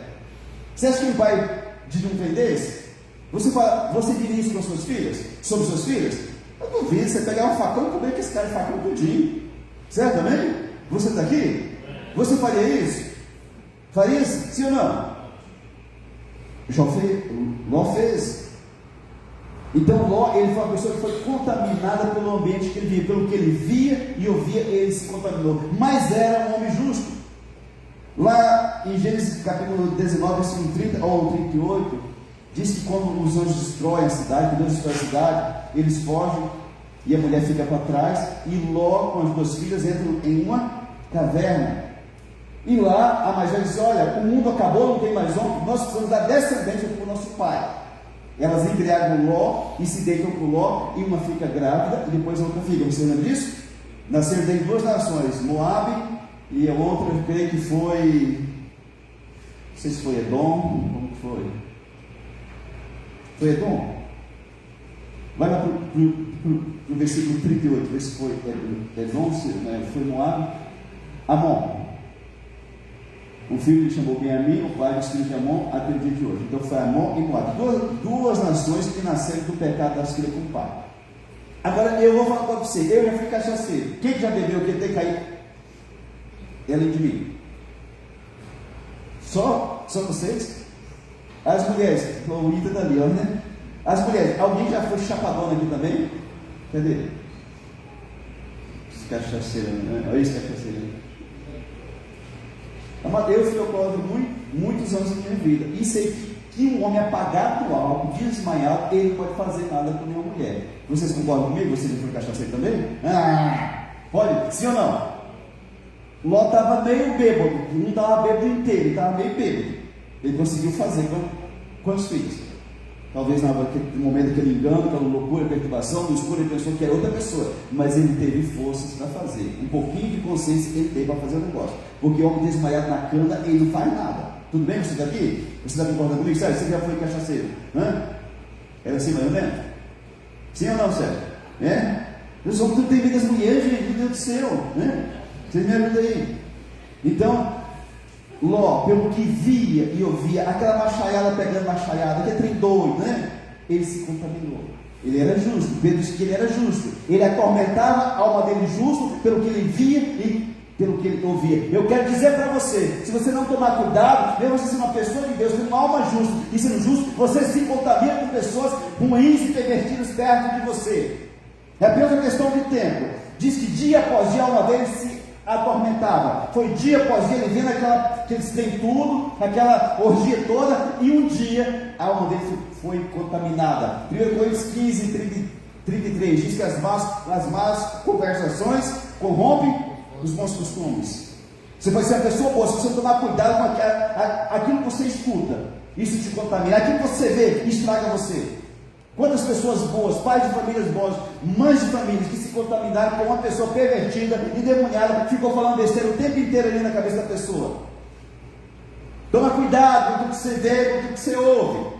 Você acha que ele vai de um trem desse? Você diria isso com as suas filhas? Sobre suas filhas? Eu duvido você pegar um facão e comer com esse cara de facão tudinho. Certo também? Você está aqui? Você faria isso? Faria isso? Sim ou não? Ló fez. Então Ló, ele foi uma pessoa que foi contaminada pelo ambiente que ele via, pelo que ele via e ouvia, ele se contaminou. Mas era um homem justo. Lá em Gênesis capítulo 19, versículo 30 ou 38, diz que quando os anjos destroem a cidade, que Deus destrói a cidade, eles fogem e a mulher fica para trás, e Ló com as 2 filhas entram em uma caverna. E lá a mais velha diz: olha, o mundo acabou, não tem mais homem, nós precisamos dar descendência para o nosso pai. Elas embriagam Ló e se deitam com Ló, e uma fica grávida e depois a outra fica. Você lembra disso? Nasceram daí 2 nações, Moabe e a outra, eu creio que foi, não sei se foi Edom, como que foi? Foi Edom? Vai lá para o versículo 38, vê se foi Edom, foi Moabe. Amon. O filho lhe chamou Benjamim, o pai dos filhos de Amon, até o dia de hoje. Então foi Amon e Moabe, duas nações que nasceram do pecado das filhas com o pai. Agora eu vou falar para você, eu já fui cachaceiro. Quem já bebeu que tem que cair? Além de mim. Só vocês? As mulheres, o Ita da ali, né? As mulheres, alguém já foi chapadona aqui também? Cadê? Esse cachaceiro, né? Olha esse cachaceiro. Eu fui alcoólatra muitos anos da minha vida, e sei que um homem apagado do álcool, desmaiado, ele não pode fazer nada com nenhuma mulher. Vocês concordam comigo? Você já foi cachaceiro também? Pode? Sim ou não? Ló estava meio bêbado, não estava bêbado inteiro, ele estava meio bêbado. Ele conseguiu fazer com os filhos. Talvez no momento que ele engano, aquela loucura, perturbação, no escuro, ele pensou que era outra pessoa, mas ele teve forças para fazer, um pouquinho de consciência ele teve para fazer o negócio, porque o homem desmaiado na cana, ele não faz nada. Tudo bem você daqui? Você está concordando comigo? Sério, você já foi cachaceiro? Era assim mais ou menos? Sim ou não, Sérgio? Os homens não têm medo das mulheres, gente, meu Deus do céu, vocês me ajudam aí. Então Ló, pelo que via e ouvia, aquela machaiada pegando machaiada, que é trem doido, ele se contaminou. Ele era justo, Pedro disse que ele era justo. Ele atormentava a alma dele justo pelo que ele via e pelo que ele ouvia. Eu quero dizer para você, se você não tomar cuidado, mesmo você sendo uma pessoa de Deus, tendo uma alma justa e sendo justo, você se contamina com pessoas ruins e pervertidas perto de você. É apenas uma questão de tempo. Diz que dia após dia a alma dele se atormentava. Foi dia após dia ele vendo aqueles tem tudo, aquela orgia toda, e um dia a alma dele foi contaminada. 1 Coríntios 15, 33 diz que as más conversações corrompem os bons costumes. Você vai ser uma pessoa boa, se você tomar cuidado com aquilo que você escuta, isso te contamina. Aquilo que você vê estraga você. Quantas pessoas boas, pais de famílias boas, mães de famílias que se contaminaram com uma pessoa pervertida, endemoniada, ficou falando besteira o tempo inteiro ali na cabeça da pessoa. Toma cuidado com o que você vê, com o que você ouve.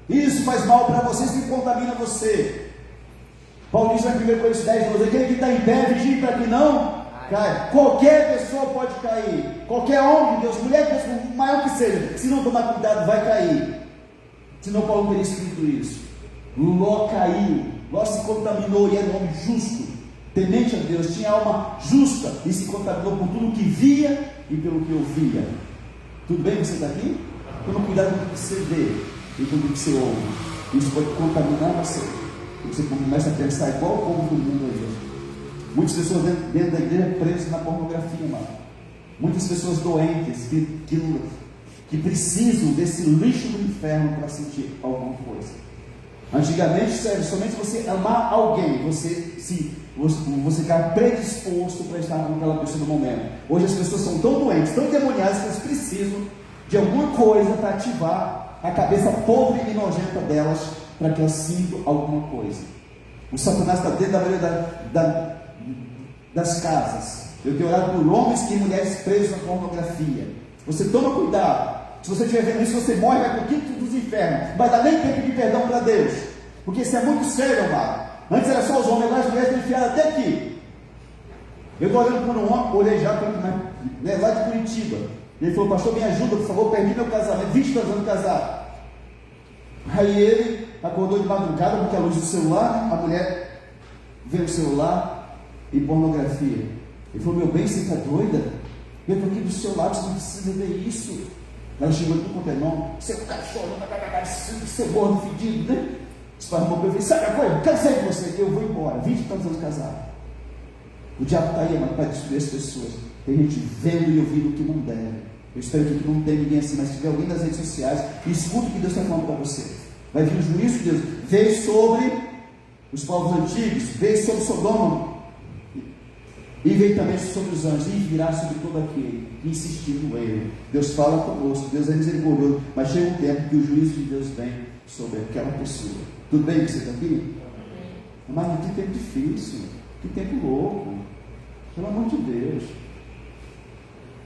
Isso faz mal para você, isso contamina você. Paulo diz na 1 Coríntios 10, 12: aquele que está em pé, vigie para que não caia. Qualquer pessoa pode cair, qualquer homem de Deus, mulher de Deus, o maior que seja, se não tomar cuidado vai cair. Senão Paulo teria escrito isso. Ló caiu, Ló se contaminou e era um homem justo, temente a Deus, tinha alma justa e se contaminou por tudo que via e pelo que ouvia. Tudo bem você está aqui? Toma cuidado com o que você vê e com o que você ouve. Isso pode contaminar você. Você começa a pensar igual o povo do mundo hoje. Muitas pessoas dentro da igreja presas na pornografia, mano. Muitas pessoas doentes que precisam desse lixo do inferno para sentir alguma coisa. Antigamente, sério, somente você amar alguém, você ficar predisposto para estar com aquela pessoa no momento. Hoje as pessoas são tão doentes, tão demoniadas, que elas precisam de alguma coisa para ativar a cabeça podre e nojenta delas, para que elas sintam alguma coisa. O Satanás está dentro da maioria das casas. Eu tenho orado por homens e mulheres presos na pornografia. Você toma cuidado. Se você estiver vendo isso, você morre, vai para o quinto dos infernos. Não vai dar nem tempo de perdão para Deus. Porque isso é muito sério, amado. Antes era só os homens, agora as mulheres estão enfiadas até aqui. Eu estou olhando por um homem, olhei já lá de Curitiba. Ele falou, pastor, me ajuda, por favor, perdi meu casamento, 20 anos casado. Aí ele acordou de madrugada, porque a luz do celular, a mulher vê o celular e pornografia. Ele falou, meu bem, você está doida? Eu estou aqui do seu lado, você não precisa ver isso. Ela chegou tudo com o nome, seu cachorro, seu gordo fedido, né? Esparramou para eu falei, sabe a coisa? Cansei de você, eu vou embora, 20 e tantos anos casado. O diabo está aí, mas para destruir as pessoas. Tem gente vendo e ouvindo o que não deve. Eu espero que não tenha ninguém assim, mas se tiver alguém nas redes sociais, escute o que Deus está falando para você. Vai vir o juízo de Deus. Veio sobre os povos antigos, veio sobre Sodoma, e veio também sobre os anjos, e virá sobre todo aquele que insistir no erro. Deus fala conosco, Deus é misericordioso, mas chega um tempo que o juízo de Deus vem sobre aquela pessoa. Tudo bem que você está aqui? Mas que tempo difícil, que tempo louco, pelo amor de Deus.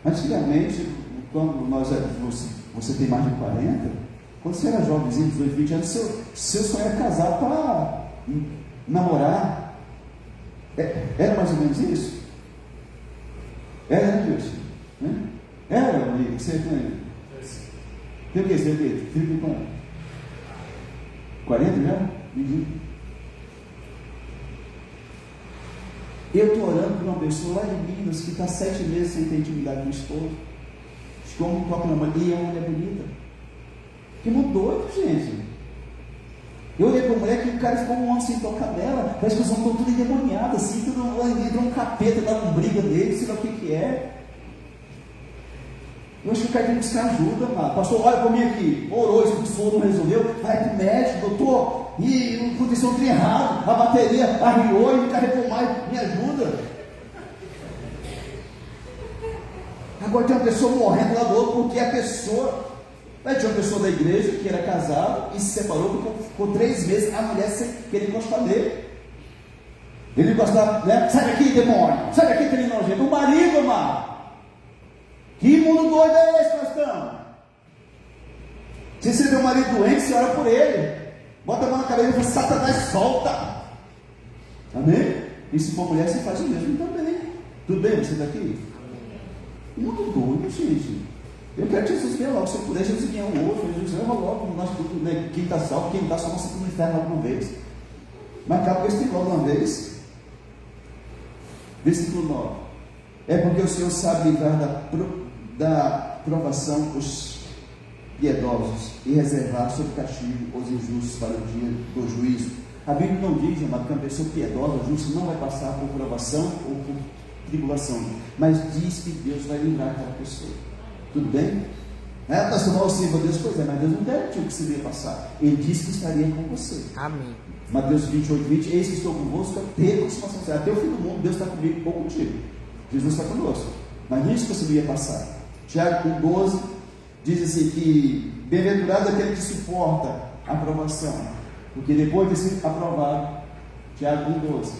Antigamente, quando você tem mais de 40, quando você era jovenzinho, 18, 20 anos, seu sonho era casar para namorar. Era mais ou menos isso? Era, né, Deus? Era, amigo, você tem o que? Você tem o quê? Filho de quanto? 40 já? Eu estou orando por uma pessoa lá de Minas que está 7 meses sem ter intimidade com o esposo. Como toca na mãe, e é uma mulher bonita. Que mudou, gente. Eu olhei para a mulher que o cara ficou um ano sem tocar nela. Parece que os homens estão tudo endemoniados, assim, entrou um capeta, dá uma briga dele, sei lá o que é. Eu acho que o cara tem que buscar ajuda, mano. Pastor, olha para mim aqui, orou, expulsou, não resolveu, vai para o médico, doutor, e aconteceu um trem errado, a bateria arriou e não carregou mais, me ajuda. Agora tem uma pessoa morrendo lá do outro, porque a pessoa. Aí tinha uma pessoa da igreja que era casada e se separou, ficou 3 meses, a mulher sem querer gostar dele. Ele gostava, né? Sai daqui, demônio, sai daqui, trem nojento. O marido, mano. Que mundo doido é esse que nós estamos? Se você tem um marido doente, você ora por ele. Bota a mão na cabeça e fala, Satanás, solta. Amém? E se for mulher, você faz o mesmo também. Tudo bem? Você está aqui? Muito doido, gente. Eu quero que Jesus venha logo. Se eu puder, Jesus venha um outro. Jesus venha logo. Nós, né, quem está salvo, quem está só não se no inferno logo uma vez. Mas acaba com esse logo uma vez. Versículo 9. É porque o Senhor sabe livrar da provação os piedosos e reservar sob castigo os injustos para o dia do juízo. A Bíblia não diz, amado, que uma pessoa piedosa, justa, não vai passar por provação ou por tribulação, mas diz que Deus vai livrar aquela pessoa. Tudo bem? Pastor, não sirva a Deus, pois é, mas Deus não permitiu que você ia passar. Ele disse que estaria com você. Amém. Mateus 28, 20, eis que estou convosco até a consumação. Até o fim do mundo, Deus está comigo ou contigo. Jesus está conosco. Mas disse que você não ia passar. Tiago 1,12 diz assim que bem-aventurado é aquele que suporta a aprovação, porque depois de ser aprovado, Tiago 1,12.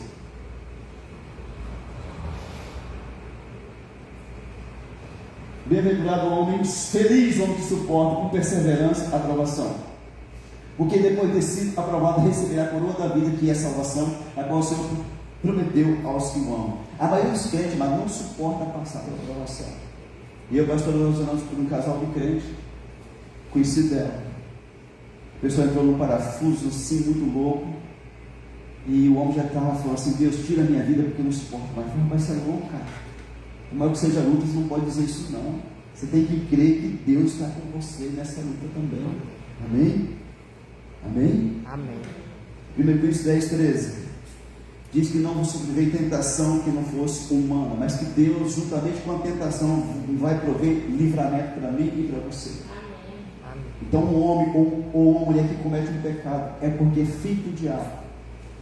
Bem-aventurado o homem, feliz o homem que suporta com perseverança a aprovação, porque depois de ter sido aprovado, receberá a coroa da vida, que é a salvação, a qual o Senhor prometeu aos que o amam. A maioria dos crentes, mas não suporta passar pela aprovação. E eu estou relacionando por um casal de crente, conhecido dela. A pessoa entrou num parafuso assim, muito louco, e o homem já estava falando assim, Deus, tira a minha vida porque eu não suporto mais. Eu falei, mas você é louco, cara. Por mais que seja luta, você não pode dizer isso não. Você tem que crer que Deus está com você nessa luta também. Amém? Amém? Amém. 1 Coríntios 10, 13 diz que não vos sobreveio tentação que não fosse humana, mas que Deus, juntamente com a tentação, vai prover livramento para mim e para você. Amém. Então um homem ou uma mulher que comete um pecado é porque é filho do diabo,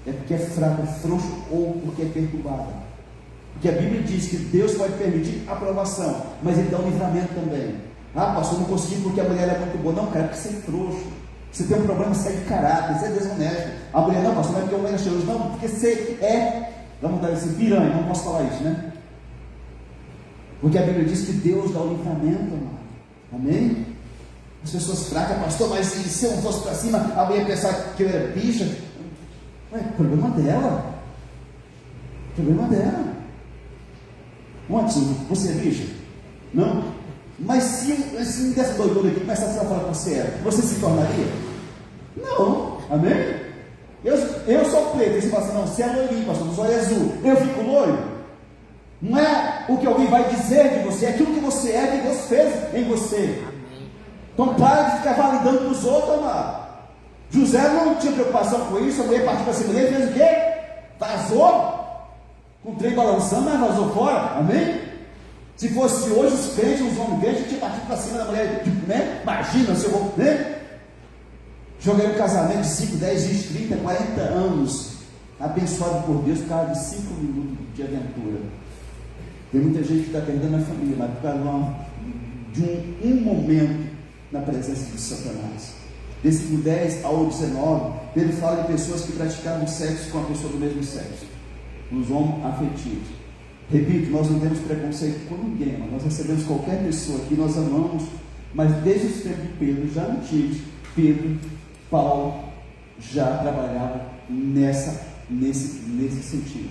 é porque é fraco, é frouxo ou porque é perturbado. Porque a Bíblia diz que Deus pode permitir a aprovação, mas Ele dá um livramento também. Ah, pastor, não consegui porque a mulher é muito boa. Não, cara, porque você é frouxo. Você tem um problema, você é de caráter, você é desonesto. A mulher, não, pastor, não é porque o homem é cheiroso. Não, porque você é, vamos dar esse piranha, não posso falar isso, né? Porque a Bíblia diz que Deus dá o livramento, amado. Amém? As pessoas fracas, pastor, mas se eu não fosse para cima, alguém ia pensar que eu era bicha. Ué, problema dela. Problema dela. Onde você é bicha? Não? Mas se dessa doidura aqui começasse a falar com você era, você se tornaria? Não. Amém? Eu sou preto, e você fala assim, não, você é loirinho, pastor, não sou azul. Eu fico loiro. Não é o que alguém vai dizer de você, é aquilo que você é, que Deus fez em você. Então para de ficar validando para os outros, amado. José não tinha preocupação com isso, a mulher partiu para cima dele, fez o quê? Vazou, com o trem balançando, mas vazou fora, amém? Se fosse hoje os crentes, os homens crentes, tinha partido para cima da mulher, né? Imagina se eu vou, né? Joguei um casamento de 5, 10, 20, 30, 40 anos, abençoado por Deus, por causa de 5 minutos de aventura. Tem muita gente que está perdendo a família, mas por causa de um momento na presença de Satanás. Versículo 10 ao 19, Pedro fala de pessoas que praticavam sexo com a pessoa do mesmo sexo, os homoafetivos. Repito, nós não temos preconceito com ninguém, nós recebemos qualquer pessoa aqui, nós amamos, mas desde os tempos de Pedro, já antigos, Pedro, Paulo já trabalhavam nesse sentido.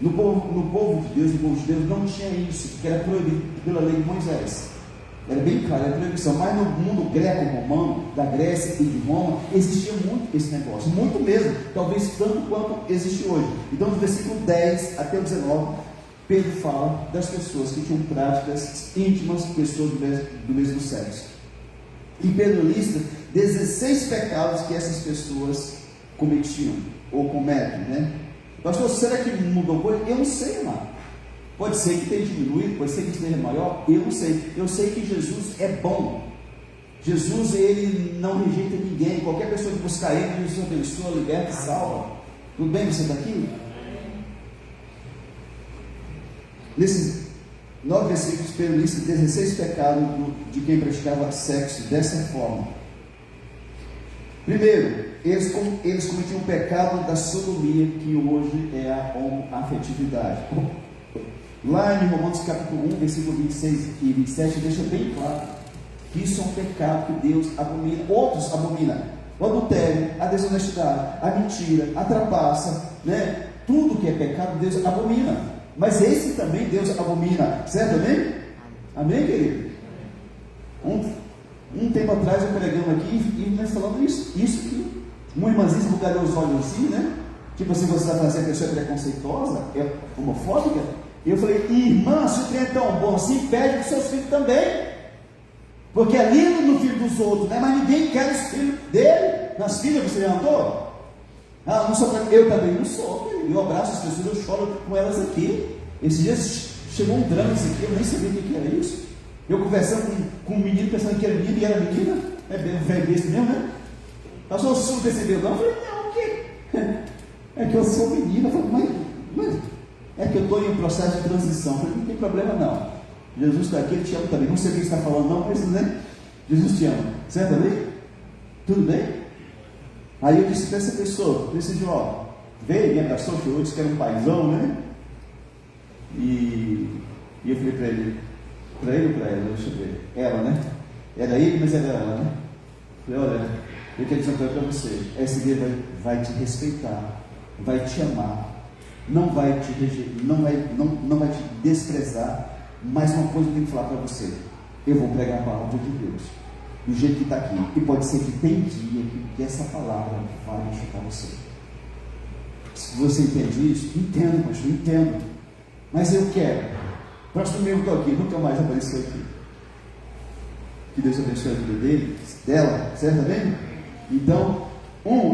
No povo de Deus não tinha isso, porque era proibido pela lei de Moisés. Era bem claro, era proibição. Mas no mundo greco-romano, da Grécia e de Roma, existia muito esse negócio, muito mesmo, talvez tanto quanto existe hoje. Então, do versículo 10 até o 19, Pedro fala das pessoas que tinham práticas íntimas, pessoas do mesmo sexo. E Pedro lista 16 pecados que essas pessoas cometiam, ou cometem, né? Pastor, será que mudou coisa? Eu não sei, irmão. Pode ser que tenha diminuído, pode ser que esteja maior, eu não sei. Eu sei que Jesus é bom. Jesus, ele não rejeita ninguém. Qualquer pessoa que buscar ele, Jesus abençoa, liberta e salva. Tudo bem, você está aqui? Nesses 9 versículos, Pedro lista 16 pecados de quem praticava sexo dessa forma. Primeiro, eles cometiam o pecado da sodomia, que hoje é a homoafetividade. Lá em Romanos capítulo 1, versículo 26 e 27, deixa bem claro que isso é um pecado que Deus abomina, outros abominam. O adultério, a desonestidade, a mentira, a trapaça, né? Tudo que é pecado, Deus abomina. Mas esse também Deus abomina, certo? Amém? Amém, querido? Um tempo atrás eu pregando aqui e nós falando isso aqui. Uma irmãzinha bugalhou os olhos assim, né? Tipo assim, você está fazendo a pessoa é preconceituosa, é homofóbica. E eu falei, irmã, se o trem é tão bom assim, pede para os seus filhos também. Porque é lindo no filho dos outros, né? Mas ninguém quer os filhos dele. Nas filhas você já andou? Ah, não sou, eu também não sou. Eu abraço as pessoas, eu choro com elas aqui. Esses dias chegou um drama isso aqui, eu nem sabia o que era isso. Eu conversando com um menino, pensando que era menino e era menina. É bem velho desse mesmo, né? Pastor, você não percebeu não? Eu falei, não, o quê? É que eu sou menina. Eu falei, mas é que eu estou em um processo de transição. Eu falei, não tem problema não. Jesus está aqui, ele te ama também. Não sei o que você está falando não, mas né? Jesus te ama. Certo ali? Tudo bem? Aí eu disse para essa pessoa, esse jovem, veio, me abraçou, chorou, disse que era um paizão, né? E eu falei para ele ou para ela, deixa eu ver, ela, né? Era ele, mas era ela, né? Eu falei, olha, eu quero dizer para você, essa igreja vai te respeitar, vai te amar, não vai te rejeitar, não vai te desprezar, mas uma coisa eu tenho que falar para você, eu vou pregar a palavra de Deus, do jeito que está aqui, e pode ser que tem dia que essa palavra vai machucar você. Se você entende isso, entendo, mas eu entendo, mas eu quero. Próximo domingo estou aqui, nunca mais apareceu aqui. Que Deus abençoe a vida dela, certo? Bem? Então,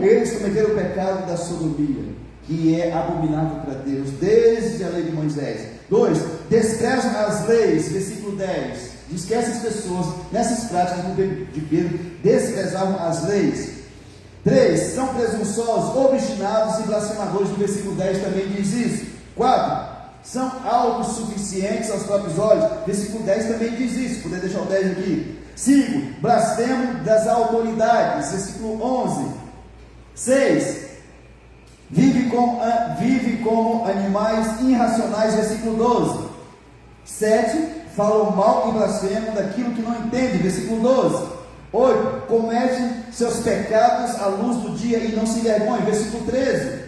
eles cometeram o pecado da sodomia, que é abominável para Deus, desde a lei de Moisés. 2, desprezam as leis, versículo 10. Diz que essas pessoas, nessas práticas no tempo de Pedro, desprezavam as leis. 3, são presunçosos, obstinados e blasfemadores, no versículo 10 também diz isso. 4, são autossuficientes aos próprios olhos, versículo 10 também diz isso, poder deixar o 10 aqui. 5, blasfemo das autoridades, versículo 11. 6, vive como animais irracionais, versículo 12. 7. Falam mal e blasfemam daquilo que não entende. Versículo 12. 8. Cometem seus pecados à luz do dia e não se envergonham. Versículo 13.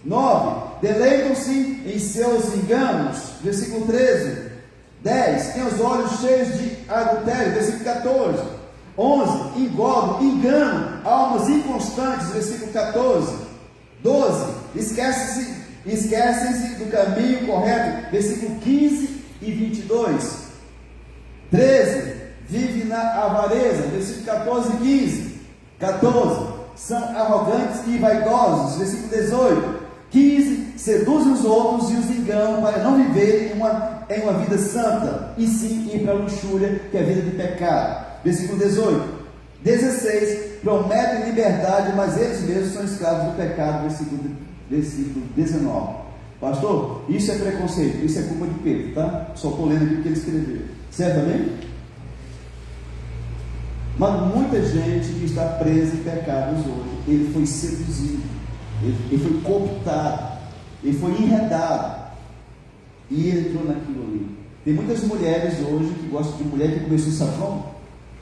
9. Deleitam-se em seus enganos. Versículo 13. 10. Tem os olhos cheios de adultério. Versículo 14. 11. Engodam, enganam almas inconstantes. Versículo 14. 12. Esquecem-se do caminho correto. Versículo 15 e 22. 13. Vive na avareza. Versículo 14 e 15. 14. São arrogantes e vaidosos. Versículo 18. 15. Seduzem os outros e os enganam para não viverem em uma vida santa, e sim ir para a luxúria, que é a vida de pecado. Versículo 18. 16. Prometem liberdade, mas eles mesmos são escravos do pecado. Versículo 19. Pastor, isso é preconceito, isso é culpa de Pedro, tá? Só estou lendo aqui o que ele escreveu. Certo, amém? Mas muita gente que está presa em pecados hoje, ele foi seduzido, ele foi cooptado, ele foi enredado, e ele entrou naquilo ali. Tem muitas mulheres hoje que gostam de mulher que começou safão.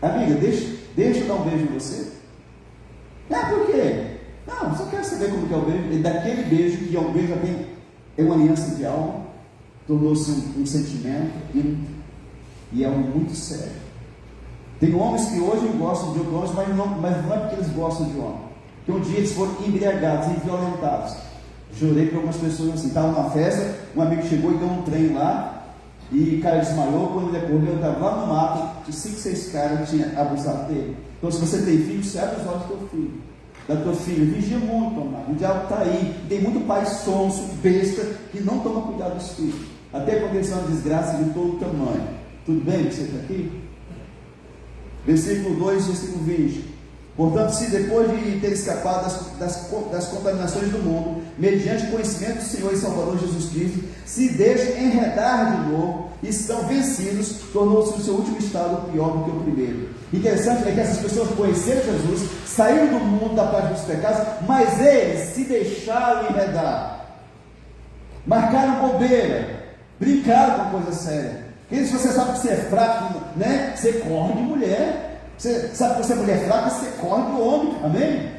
Amiga, deixa eu dar um beijo em você. Por quê? Não, só quero saber como que é o beijo. E daquele beijo, que é um beijo, já tem uma aliança de alma, tornou-se um sentimento, e é algo muito sério. Tem homens que hoje gostam de outros homens, mas não é porque eles gostam de homem. Porque um dia eles foram embriagados e violentados. Jurei para algumas pessoas assim, estava numa festa, um amigo chegou e deu um trem lá, e o cara desmaiou. Quando ele acordou, ele estava lá no mato, de 5, 6 caras que tinham abusado dele. Então, se você tem filho, você abre os olhos do teu filho, da tua filha, vigia muito, amado. O diabo está aí. Tem muito pai sonso, besta, que não toma cuidado dos filhos, até acontecer uma desgraça de todo tamanho. Tudo bem que você está aqui? Versículo 2, versículo 20. Portanto, se depois de ter escapado das contaminações do mundo, mediante o conhecimento do Senhor e Salvador Jesus Cristo, se deixam enredar de novo, estão vencidos, tornou-se o seu último estado pior do que o primeiro. Interessante é que essas pessoas conheceram Jesus, saíram do mundo da parte dos pecados, mas eles se deixaram enredar, marcaram bobeira, brincaram com coisa séria. E se você sabe que você é fraco, né? Você corre de mulher. Você sabe que você é mulher fraca, você corre do homem, amém?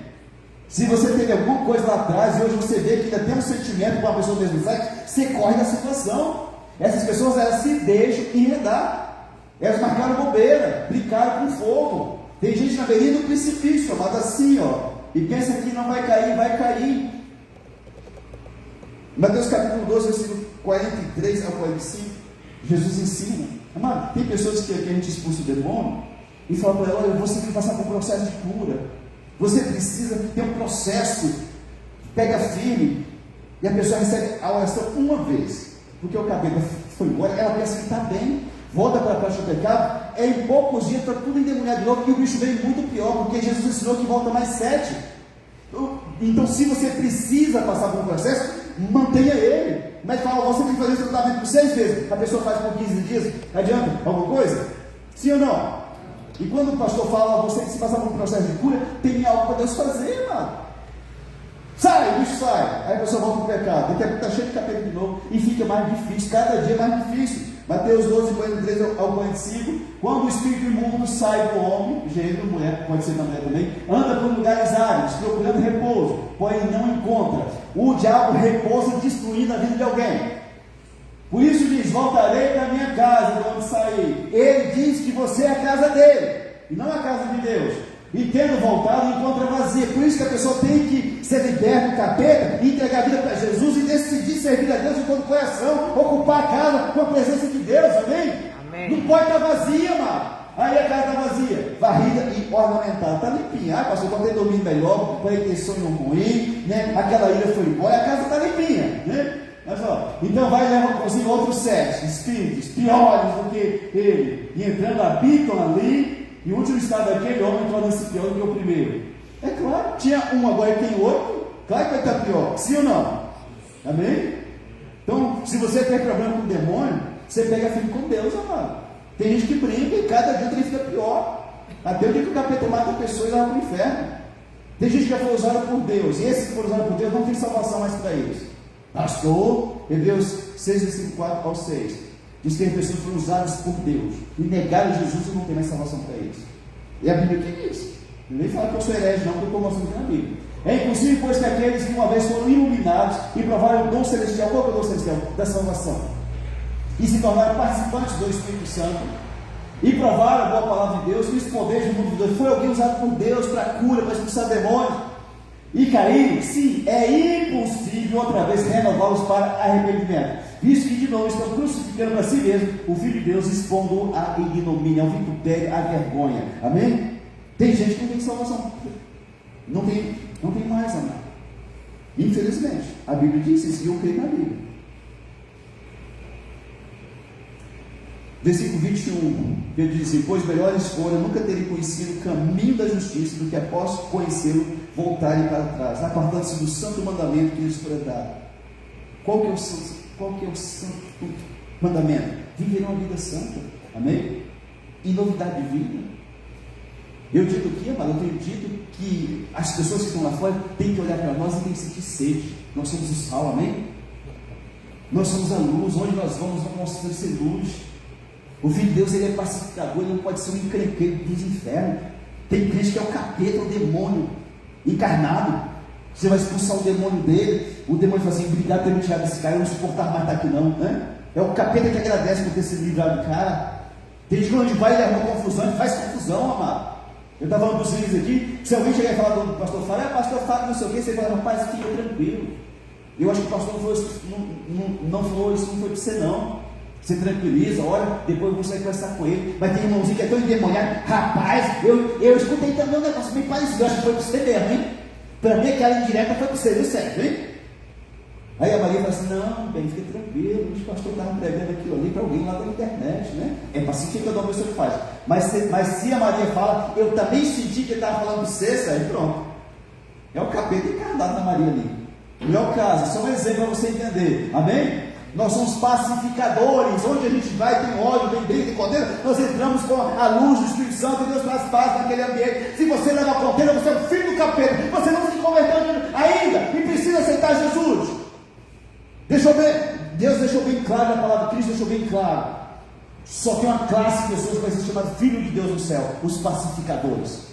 Se você teve alguma coisa lá atrás e hoje você vê que ainda tem um sentimento com uma pessoa do mesmo sexo, você corre da situação. Essas pessoas, elas se deixam enredar, elas marcaram bobeira, brincaram com fogo. Tem gente na beira do precipício, amado, assim, e pensa que não vai cair, vai cair. Mateus capítulo 12, versículo 43 ao 45, Jesus ensina, amado, tem pessoas que a gente expulsa o demônio e fala para ela: olha, você tem que passar por um processo de cura, você precisa ter um processo, pega firme, e a pessoa recebe a oração uma vez, porque o cabelo foi embora, ela pensa que está bem, volta para a prática do pecado, em poucos dias está tudo endemoniado de novo, e o bicho veio muito pior, porque Jesus ensinou que volta mais 7. Então, se você precisa passar por um processo, mantenha ele. Mas fala, você tem que fazer esse tratamento por 6 vezes, a pessoa faz por 15 dias, adianta alguma coisa? Sim ou não? E quando o pastor fala, você que se passar por um processo de cura, tem algo para Deus fazer, mano. Sai, o bicho sai. Aí a pessoa volta para o pecado. Daqui a pouco está cheio de capeta de novo e fica mais difícil, cada dia mais difícil. Mateus 12, 43 ao 45. Quando o espírito imundo sai do homem, gênero, mulher, pode ser da mulher também, anda por lugares áridos, procurando repouso, porém não encontra. O diabo repousa destruindo a vida de alguém. Por isso diz: voltarei para a minha casa de onde saí. Ele diz que você é a casa dele, e não a casa de Deus. E tendo voltado, encontra vazia. Por isso que a pessoa tem que ser liberta do capeta, entregar a vida para Jesus e decidir servir a Deus de todo o coração, ocupar a casa com a presença de Deus, amém? Não pode estar vazia, mano. Aí a casa está vazia, varrida e ornamentada, está limpinha. Ah, pastor, pode ter dormido melhor, pode ter sonho ruim, né? Aquela ira foi embora, a casa está limpinha, né? Mas, então vai e leva consigo outros 7 espíritos piores do que ele, e entrando habitam ali, e o último estado daquele homem torna-se pior do que o primeiro. É claro, tinha um, agora tem 8, claro que vai estar pior, sim ou não? Amém? Então, se você tem problema com o demônio, você pega firme com Deus, amado. Tem gente que brinca e cada dia ele fica pior, até o dia que o capeta mata a pessoa e leva para o inferno. Tem gente que já foi usada por Deus, e esses que foram usados por Deus não tem salvação mais para eles. Pastor, Hebreus 6, versículo 4 ao 6. Diz que as pessoas foram usadas por Deus e negaram Jesus e não tem mais salvação para eles. E a Bíblia que diz. Ninguém fala que eu sou herege, não, porque eu estou mostrando aqui na Bíblia. É impossível, pois, que aqueles que uma vez foram iluminados e provaram o dom celestial, qual que é o dom celestial? Da salvação, e se tornaram participantes do Espírito Santo, e provaram a boa palavra de Deus, e os poderes do mundo de Deus. Foi alguém usado por Deus para cura, para expulsar demônios, e caíram? Sim, é impossível outra vez renová-los para arrependimento, visto que de novo estão crucificando para si mesmo o Filho de Deus, expondo a ignomínia, ao vitupério, a vergonha. Amém? Tem gente que não tem salvação, não tem mais, amado. Infelizmente, a Bíblia diz isso, e eu creio na Bíblia. Versículo 21, ele diz assim: pois melhores foram nunca terem conhecido o caminho da justiça, do que após conhecê-lo, voltarem para trás, apartando-se do santo mandamento que lhes foi dado. Qual que é o santo mandamento? Viver uma vida santa, amém? E novidade de vida. Eu digo aqui, amado, eu tenho dito que as pessoas que estão lá fora têm que olhar para nós e têm que sentir sede. Nós somos o sal, amém? Nós somos a luz, onde nós vamos mostrar ser luz. O Filho de Deus, ele é pacificador, ele não pode ser um encrenqueiro dos infernos. Tem crente que é o capeta, o demônio encarnado. Você vai expulsar o demônio dele, o demônio fala assim: obrigado por ter me tirado desse cara, eu não suportar mais estar aqui não, né? É o capeta que agradece por ter sido livrado do cara. Tem gente que onde vai, ele arruma confusão, ele faz confusão, amado. Eu estava falando para os filhos aqui, se alguém chegar e falar do pastor Fábio, pastor Fábio, não sei o que, você fala: rapaz, fica tranquilo. Eu acho que o pastor não falou isso, não foi para você não. Você tranquiliza, olha, depois você vai conversar com ele. Mas tem irmãozinho que é tão endemoniado. Rapaz, eu escutei também um negócio bem parecido, eu acho que foi para você mesmo, hein? Para mim aquela indireta foi para você, viu, certo, hein? Aí a Maria fala assim: não, bem, fica tranquilo, o pastor estava pregando aquilo ali para alguém lá da internet, né? É pacificador a pessoa que faz. Mas se a Maria fala: eu também senti que ele estava falando de você, aí pronto. É o capeta encarnado na Maria ali. Não é o caso, só um exemplo para você entender, amém? Nós somos pacificadores. Onde a gente vai, tem ódio, tem briga, tem condenação. Nós entramos com a luz do Espírito Santo e Deus traz paz naquele ambiente. Se você leva a condenação, você é um filho do capeta. Você não se converteu ainda e precisa aceitar Jesus. Deus deixou bem claro, a palavra de Cristo deixou bem claro. Só tem uma classe de pessoas que vai ser chamada filho de Deus no céu: os pacificadores.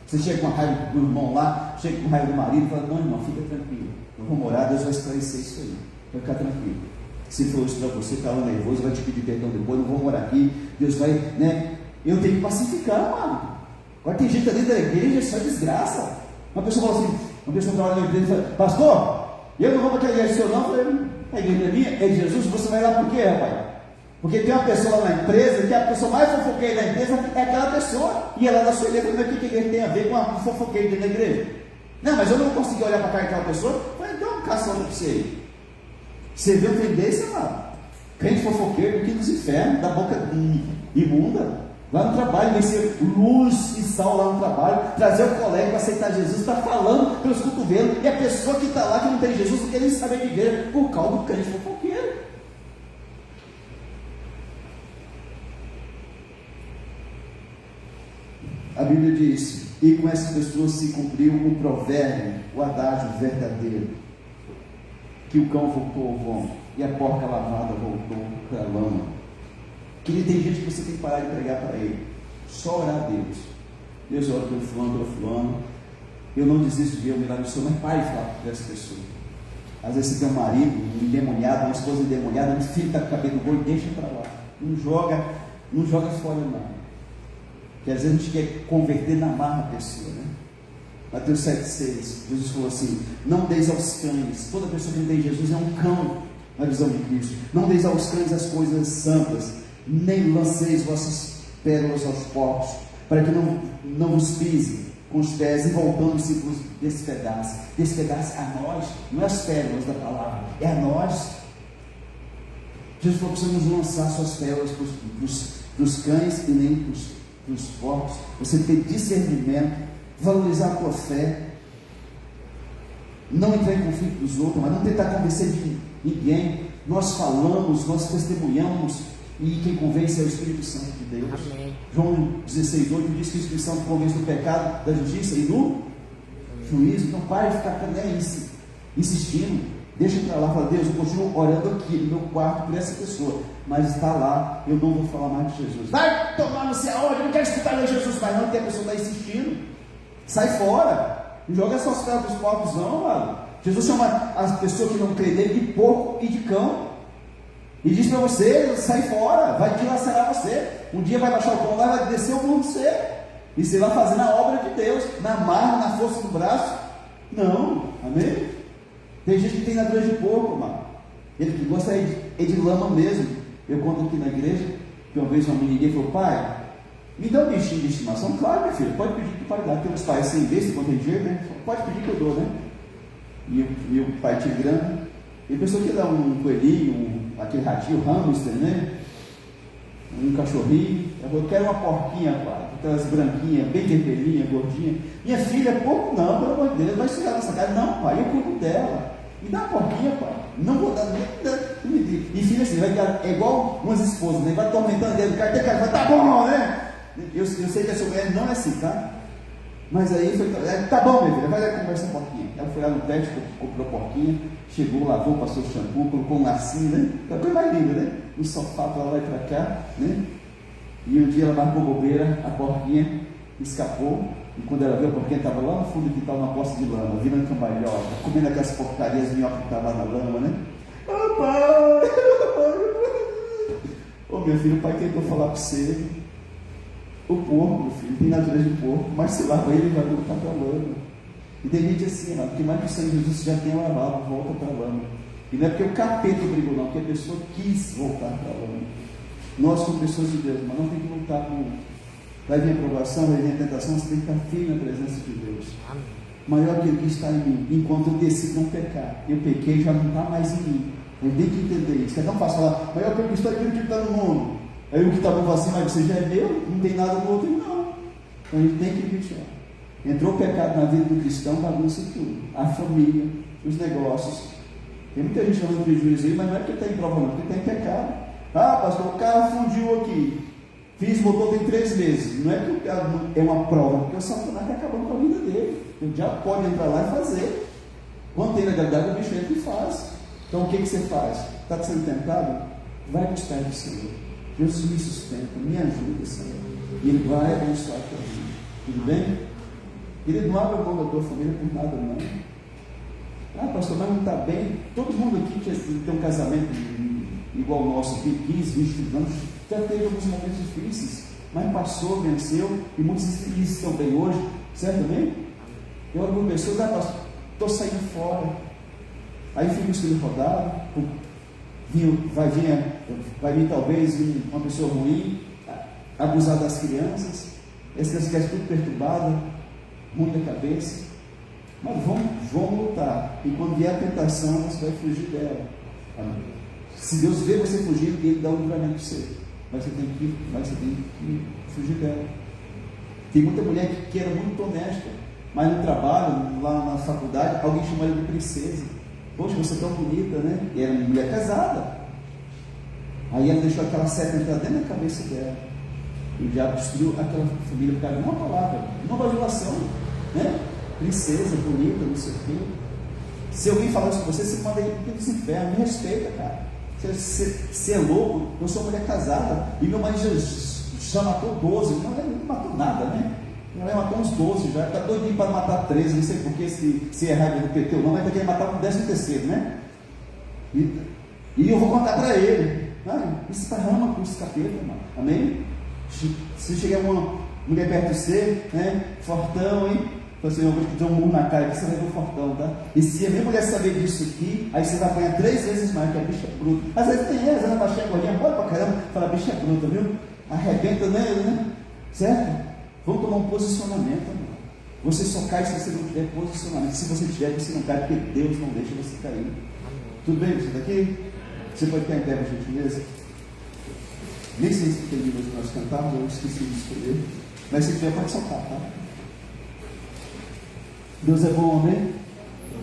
Você chega com a raiva do irmão lá, chega com a raiva do marido e fala: não, irmão, fica tranquilo, eu vou morar, Deus vai esclarecer isso aí, vai ficar tranquilo. Se for isso para você, está nervoso, vai te pedir perdão depois, não vou morar aqui, Deus vai, né? Eu tenho que pacificar, mano. Agora tem gente dentro da igreja, é só desgraça. Uma pessoa fala assim, uma pessoa trabalha na igreja e fala: pastor, eu não vou para aquela igreja seu não. Eu falei: a igreja é minha, é de Jesus, você vai lá por quê, rapaz? Porque tem uma pessoa lá na empresa, que a pessoa mais fofoqueira da empresa é aquela pessoa, e ela é da sua igreja. Mas o que a igreja tem a ver com a fofoqueira dentro da igreja? Não, mas eu não consegui olhar para cá daquela pessoa. Eu falei: então, caça outra para você. Você vê a tendência lá, crente fofoqueiro aqui dos infernos, da boca imunda, lá no trabalho, vai ser luz e sal lá no trabalho, trazer o colega para aceitar Jesus, está falando pelos cotovelos, e a pessoa que está lá, que não tem Jesus, não quer nem saber de igreja, por causa do crente fofoqueiro. A Bíblia diz: e com essas pessoas se cumpriu o provérbio, o adágio verdadeiro, que o cão voltou ao vão e a porca lavada voltou para a lama. Querido, tem gente que você tem que parar de pregar para ele, só orar a Deus. Deus, ora pelo fulano, eu não desisto de ver o milagre do Senhor, mas pare de falar dessa pessoa. Às vezes você tem um marido endemoniado, uma esposa endemoniada, um filho está com o cabelo no boi, deixa para lá, não joga fora não. Porque às vezes a gente quer converter na marra a pessoa, né? Mateus 7,6, Jesus falou assim: não deis aos cães, toda pessoa que não tem Jesus é um cão, na visão de Cristo. Não deis aos cães as coisas santas, nem lanceis vossas pérolas aos porcos, para que não vos pisem com os pés, e voltando-se vos despedace. Despedace a nós, não é as pérolas da palavra, é a nós. Jesus falou: precisamos lançar suas pérolas para os cães e nem para os porcos. Você tem discernimento, valorizar a tua fé, não entrar em conflito dos outros, mas não tentar convencer de ninguém. Nós falamos, nós testemunhamos, e quem convence é o Espírito Santo de Deus. Amém. João 16,8 diz que o Espírito Santo convence do pecado, da justiça e do juízo. Então pare de ficar insistindo. Deixa para lá, fala, Deus, eu continuo orando aqui no meu quarto por essa pessoa, mas está lá, eu não vou falar mais de Jesus. Vai tomar não sei aonde, eu não quero escutar de Jesus mais não, porque a pessoa está insistindo. Sai fora, não joga essas caras dos porcos não, mano. Jesus chama as pessoas que não creem nele de porco e de cão. E diz para você, sai fora, vai dilacerar você. Um dia vai baixar o pão lá, vai descer o pão de você. E você vai fazer na obra de Deus, na marra, na força do braço. Não, amém? Tem gente que tem natureza de porco, mano. Ele que gosta é de lama mesmo. Eu conto aqui na igreja, que uma vez uma menininha falou, pai, me dá um bichinho de estimação. Claro, meu filho, pode pedir que o pai dá. Tem uns pais sem besta, quando tem dinheiro, né? Pode pedir que eu dou, né? E o pai tigrano, ele pensou que ia dar um coelhinho, aquele ratinho, hamster, né? Um cachorrinho. Eu falei, eu quero uma porquinha, pai. Aquelas branquinhas, bem vermelhinhas, gordinhas. Minha filha, é pouco não, pelo amor de Deus, vai chegar nessa casa. Não, pai, eu cuido dela. Me dá uma porquinha, pai. Não vou dar, nem me diga. E filha assim, vai ficar, é igual umas esposas, né? Vai atormentando dentro do cara, vai, tá bom, né? Eu sei que essa mulher não é assim, tá? Mas aí foi, tá bom, minha filha, vai lá conversar com a porquinha. Ela foi lá no pet, comprou a porquinha, chegou, lavou, passou o shampoo, colocou um lacinho, né? A coisa mais linda, né? No sofá para lá e para cá, né? E um dia ela marcou bobeira, a porquinha escapou. E quando ela viu, a porquinha estava lá no fundo do quintal, numa poça de lama, virando cambalhota, comendo aquelas porcarias, minhoca que estavam lá na lama, né? Ô pai! Ô meu filho, o pai tentou falar para você. O porco, meu filho, tem natureza de porco, mas se lava ele, vai voltar para a lama. E tem gente assim, ó, que mais que o sangue de Jesus já tem lavado, volta para a lama. E não é porque o capeta obrigou, não, porque a pessoa quis voltar para a lama. Nós, como pessoas de Deus, mas não tem que voltar para o. Vai vir a aprovação, vai vir a tentação, você tem que estar firme na presença de Deus. Amém. Maior que o que está em mim, enquanto eu decido não pecar. Eu pequei, já não está mais em mim. Eu tenho que entender isso. É tão fácil falar, maior que o que está em mim, o que está no mundo. Aí o que está bom assim, mas você já é meu, não tem nada no outro, não. Então a gente tem que vigiar. Entrou o pecado na vida do cristão, bagunça tudo. A família, os negócios. Tem muita gente falando de prejuízo aí, mas não é porque está em prova, não, porque está em pecado. Ah, pastor, o carro fundiu aqui. Fiz motor tem 3 meses. Não é que o carro é uma prova, porque o Satanás está acabando com a vida dele. O diabo pode entrar lá e fazer. Quando tem legalidade, o bicho entra e faz. Então o que você faz? Está sendo tentado? Vai para os pés do Senhor. Jesus me sustenta, me ajuda, Senhor. E Ele vai abençoar a tua vida. Tudo bem? Ele não abre a mão da tua família por nada, não. Ah, pastor, mas não está bem. Todo mundo aqui que tem um casamento igual o nosso aqui, 15, 20 anos, já teve alguns momentos difíceis, mas passou, venceu, e muitos estão bem hoje, certo também? E algumas pessoas, ah, pastor, estou saindo fora. Aí fica o filho rodado, vai vir talvez uma pessoa ruim, abusar das crianças, essas crianças tudo perturbadas, ruim da cabeça. Mas vamos lutar, e quando vier a tentação, você vai fugir dela. Amém. Se Deus vê você fugindo, Ele dá um livramento para você. Mas você tem que fugir dela. Tem muita mulher que era muito honesta, mas no trabalho, lá na faculdade, alguém chamou ela de princesa. Poxa, você é tão bonita, né? E era uma mulher casada. Aí ela deixou aquela seta entrar dentro da cabeça dela. E o diabo destruiu aquela família por causa de uma palavra, uma bajulação, né? Princesa, bonita, não sei o quê. Se alguém falar isso com você, você manda ele para o inferno. Me respeita, cara. Você é louco, eu sou uma mulher casada, e meu marido já matou 12, não matou nada, né? Ele matou uns 12 já, está doidinho para matar 13, não sei porquê, se errar do PT ou não, mas está querendo matar com 13º, né? E eu vou contar para ele, esparrama com esse capeta, mano. Amém? Se chegar uma mulher perto de você, né? Fortão, hein? Então, assim, eu vou te dar um murro na cara, que você vai ver o fortão, tá? E se a minha mulher saber disso aqui, aí você vai apanhar 3 vezes mais, que a bicha é bruta. Às vezes tem essa, né? Baixinha, gordinha, bora pra caramba, fala, a bicha é bruta, viu? Arrebenta nele, né? Certo? Vamos tomar um posicionamento, amor. Você só cai se você não tiver posicionamento. Se você tiver, você não cai, porque Deus não deixa você cair. Tudo bem, você está aqui? Você pode ficar em pé, por gentileza? Nem sei se tem livros que nós cantamos, eu esqueci de escolher. Mas se tiver, pode soltar, tá? Deus é bom, amém?